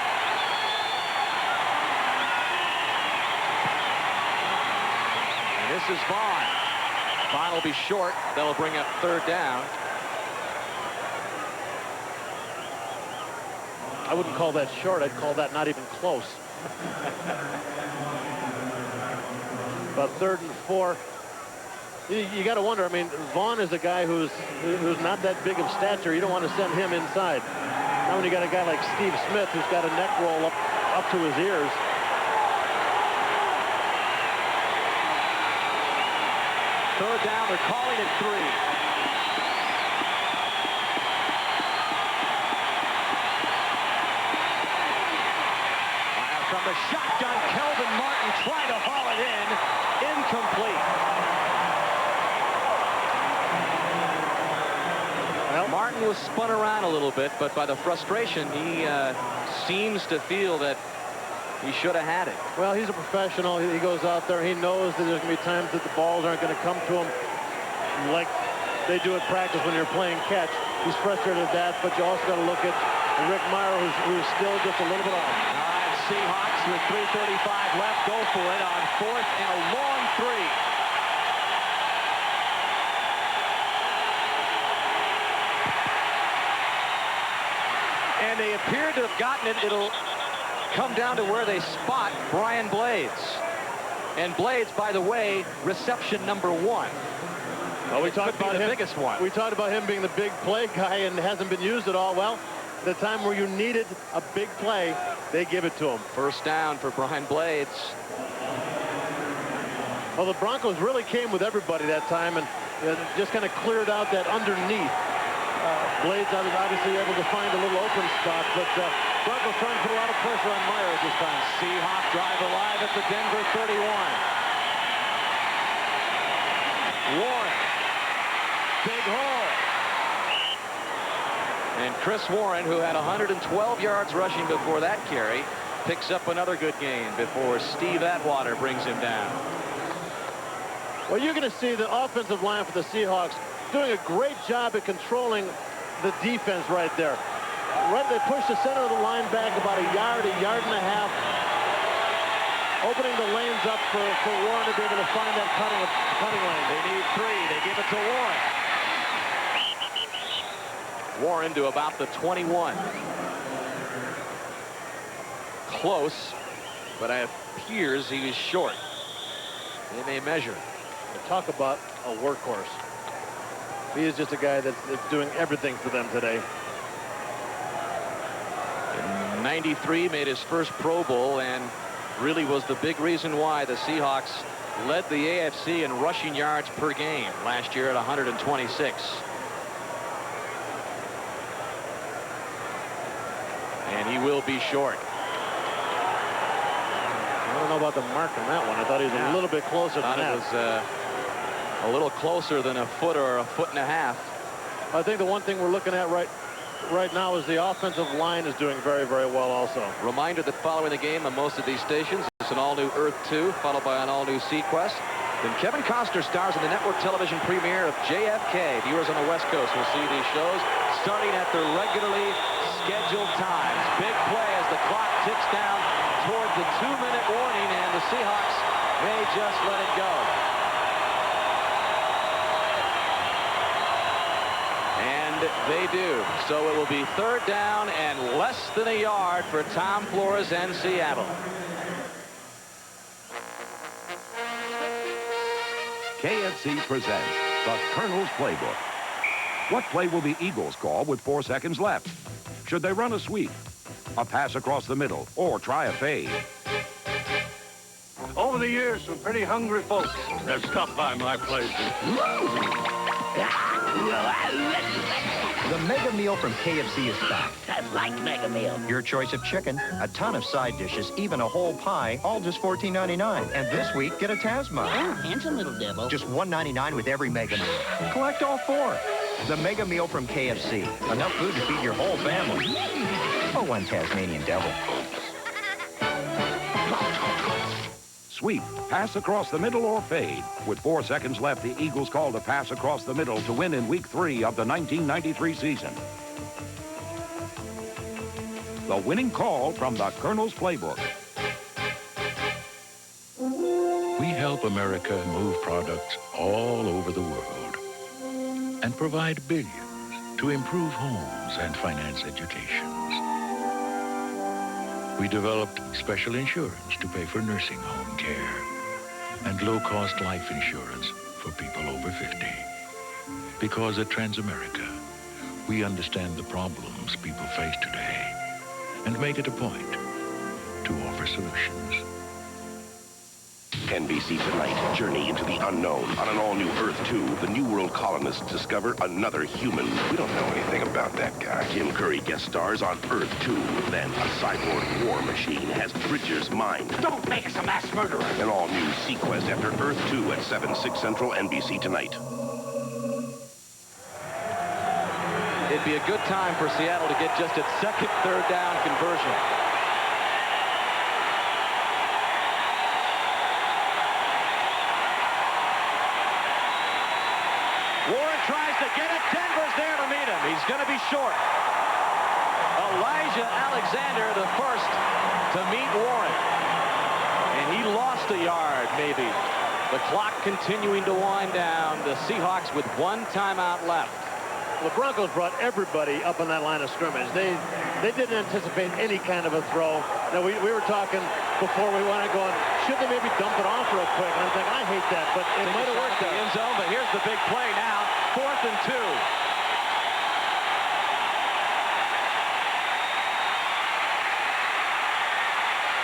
And this is Vaughn. Vaughn will be short. That'll bring up 3rd down. I wouldn't call that short. I'd call that not even close. About 3rd and 4. You got to wonder. I mean, Vaughn is a guy who's not that big of stature. You don't want to send him inside. Now when you got a guy like Steve Smith who's got a neck roll up to his ears. Third down. They're calling it 3. From the shotgun, Kelvin Martin trying to haul it in. Incomplete. Well, Martin was spun around a little bit, but by the frustration, he seems to feel that he should have had it. Well, he's a professional. He goes out there. He knows that there's going to be times that the balls aren't going to come to him like they do at practice when you're playing catch. He's frustrated at that, but you also got to look at Rick Meyer, who's still just a little bit off. Seahawks with 3:35 left. Go for it on 4th and a long 3. And they appear to have gotten it. It'll come down to where they spot Brian Blades. And Blades, by the way, reception number 1. Well, we talked about the biggest one. We talked about him being the big play guy and hasn't been used at all. Well, the time where you needed a big play, they give it to him. First down for Brian Blades. Well, the Broncos really came with everybody that time and just kind of cleared out that underneath. Blades was obviously able to find a little open spot, but Broncos trying to put a lot of pressure on Meyer at this time. Seahawk drive alive at the Denver 31. Warren. Big hole. And Chris Warren, who had 112 yards rushing before that carry, picks up another good gain before Steve Atwater brings him down. Well, you're going to see the offensive line for the Seahawks doing a great job at controlling the defense right there. Right, they push the center of the line back about a yard and a half, opening the lanes up for Warren to be able to find that cutting lane. They need 3. They give it to Warren. Warren to about the 21. close, but it appears he was short. They may measure. Talk about a workhorse. He is just a guy that's doing everything for them today. In '93, made his first Pro Bowl and really was the big reason why the Seahawks led the AFC in rushing yards per game last year at 126. And he will be short. I don't know about the mark on that one. I thought he was a little bit closer than that. It was a little closer than a foot or a foot and a half. I think the one thing we're looking at right now is the offensive line is doing very, very well also. Reminder that following the game on most of these stations, it's an all-new Earth 2, followed by an all-new Sequest. Then Kevin Costner stars in the network television premiere of JFK. Viewers on the West Coast will see these shows starting at their regularly scheduled times. Big play as the clock ticks down toward the 2-minute warning, and the Seahawks may just let it go. And they do. So it will be 3rd down and less than a yard for Tom Flores and Seattle. KFC presents the Colonel's Playbook. What play will the Eagles call with 4 seconds left? Should they run a sweep, a pass across the middle, or try a fade? Over the years, some pretty hungry folks have stopped by my place. The Mega Meal from KFC is back. I like Mega Meal. Your choice of chicken, a ton of side dishes, even a whole pie, all just $14.99. And this week, get a Tasma. Oh, handsome little devil. Just $1.99 with every Mega Meal. Collect all 4. The Mega Meal from KFC. Enough food to feed your whole family. Or one Tasmanian devil. Sweep, pass across the middle, or fade. With 4 seconds left, the Eagles called a pass across the middle to win in Week 3 of the 1993 season. The winning call from the Colonel's Playbook. We help America move products all over the world and provide billions to improve homes and finance educations. We developed special insurance to pay for nursing home care and low-cost life insurance for people over 50. Because at Transamerica, we understand the problems people face today and make it a point to offer solutions. NBC Tonight, journey into the unknown. On an all-new Earth 2, the New World colonists discover another human. We don't know anything about that guy. Tim Curry guest stars on Earth 2. Then a cyborg war machine has Bridger's mind. Don't make us a mass murderer. An all-new Sequest after Earth 2 at 7, 6 Central, NBC Tonight. It'd be a good time for Seattle to get just its second 3rd down conversion. Warren tries to get it. Denver's there to meet him. He's going to be short. Elijah Alexander, the first to meet Warren. And he lost a yard, maybe. The clock continuing to wind down. The Seahawks with 1 timeout left. The Broncos brought everybody up on that line of scrimmage. They didn't anticipate any kind of a throw. Now, we were talking before we went going, should they maybe dump it off real quick? And I'm thinking, I hate that, but it might have worked out. The end zone, but here's the big play now. 4th and 2.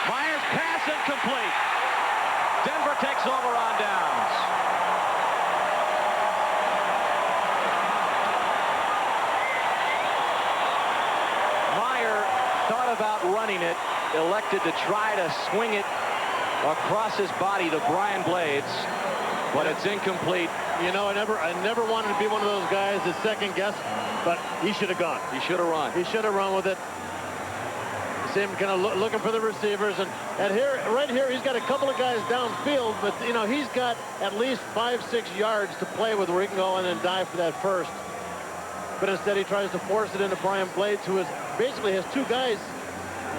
Myers pass incomplete. Denver takes over on downs. Meyer thought about running it, elected to try to swing it across his body to Brian Blades, but it's incomplete. You know, I never wanted to be one of those guys that second guess, but he should have gone. He should have run. He should have run with it. See him kind of looking for the receivers, and here, right here, he's got a couple of guys downfield, but you know he's got at least 5-6 yards to play with where he can go and then dive for that first. But instead, he tries to force it into Brian Blades, who basically has 2 guys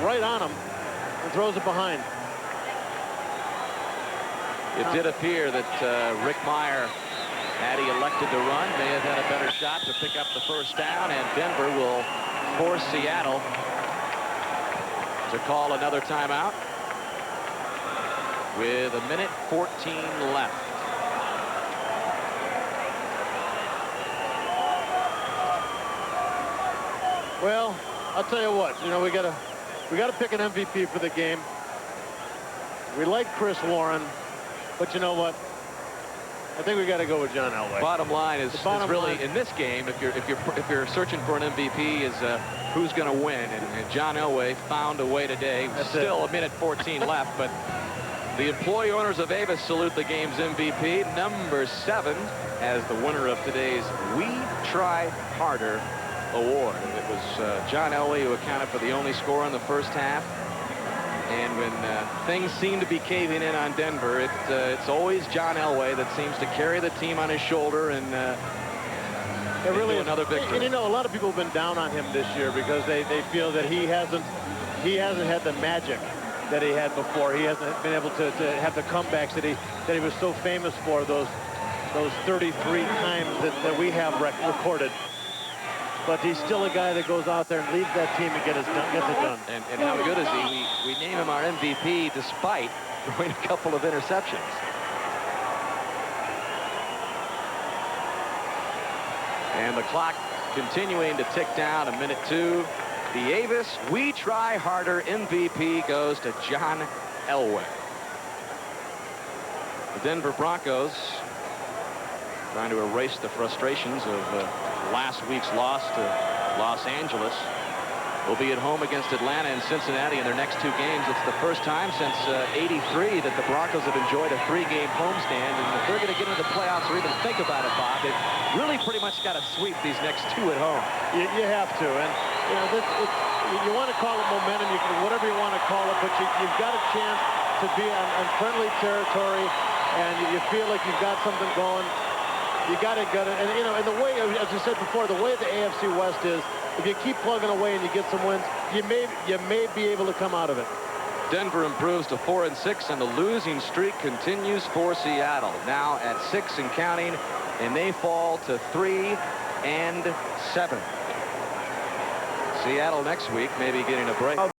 right on him, and throws it behind. It did appear that Rick Meyer, had he elected to run, may have had a better shot to pick up the 1st down, and Denver will force Seattle to call another timeout with 1:14 left. Well, I'll tell you what, you know, we gotta pick an MVP for the game. We like Chris Warren, but you know what? I think we got to go with John Elway. Bottom line is really in this game, if you're searching for an MVP, is who's going to win, and John Elway found a way today. Still 1:14 left, but the employee owners of Avis salute the game's MVP, number 7, as the winner of today's We Try Harder award. It was John Elway who accounted for the only score in the first half. And when things seem to be caving in on Denver, it's always John Elway that seems to carry the team on his shoulder and really another victory. And you know, a lot of people have been down on him this year because they feel that he hasn't had the magic that he had before. He hasn't been able to have the comebacks that he was so famous for, those 33 times that we have recorded. But he's still a guy that goes out there and leads that team and gets it done. And how good is he? We name him our MVP despite throwing a couple of interceptions. And the clock continuing to tick down, 1:02. The Avis We Try Harder MVP goes to John Elway. The Denver Broncos trying to erase the frustrations of last week's loss to Los Angeles. Will be at home against Atlanta and Cincinnati in their next 2 games. It's the first time since '83 that the Broncos have enjoyed a 3-game homestand. And if they're going to get into the playoffs or even think about it, Bob, they've really pretty much got to sweep these next 2 at home. You have to. And you know, you want to call it momentum, you can whatever you want to call it, but you've got a chance to be on friendly territory, and you feel like you've got something going. You got to get it, and you know, and the way, as you said before, the way the AFC West is, if you keep plugging away and you get some wins, you may be able to come out of it. Denver improves to 4-6, and the losing streak continues for Seattle. Now at 6 and counting, and they fall to 3-7. Seattle next week, maybe getting a break.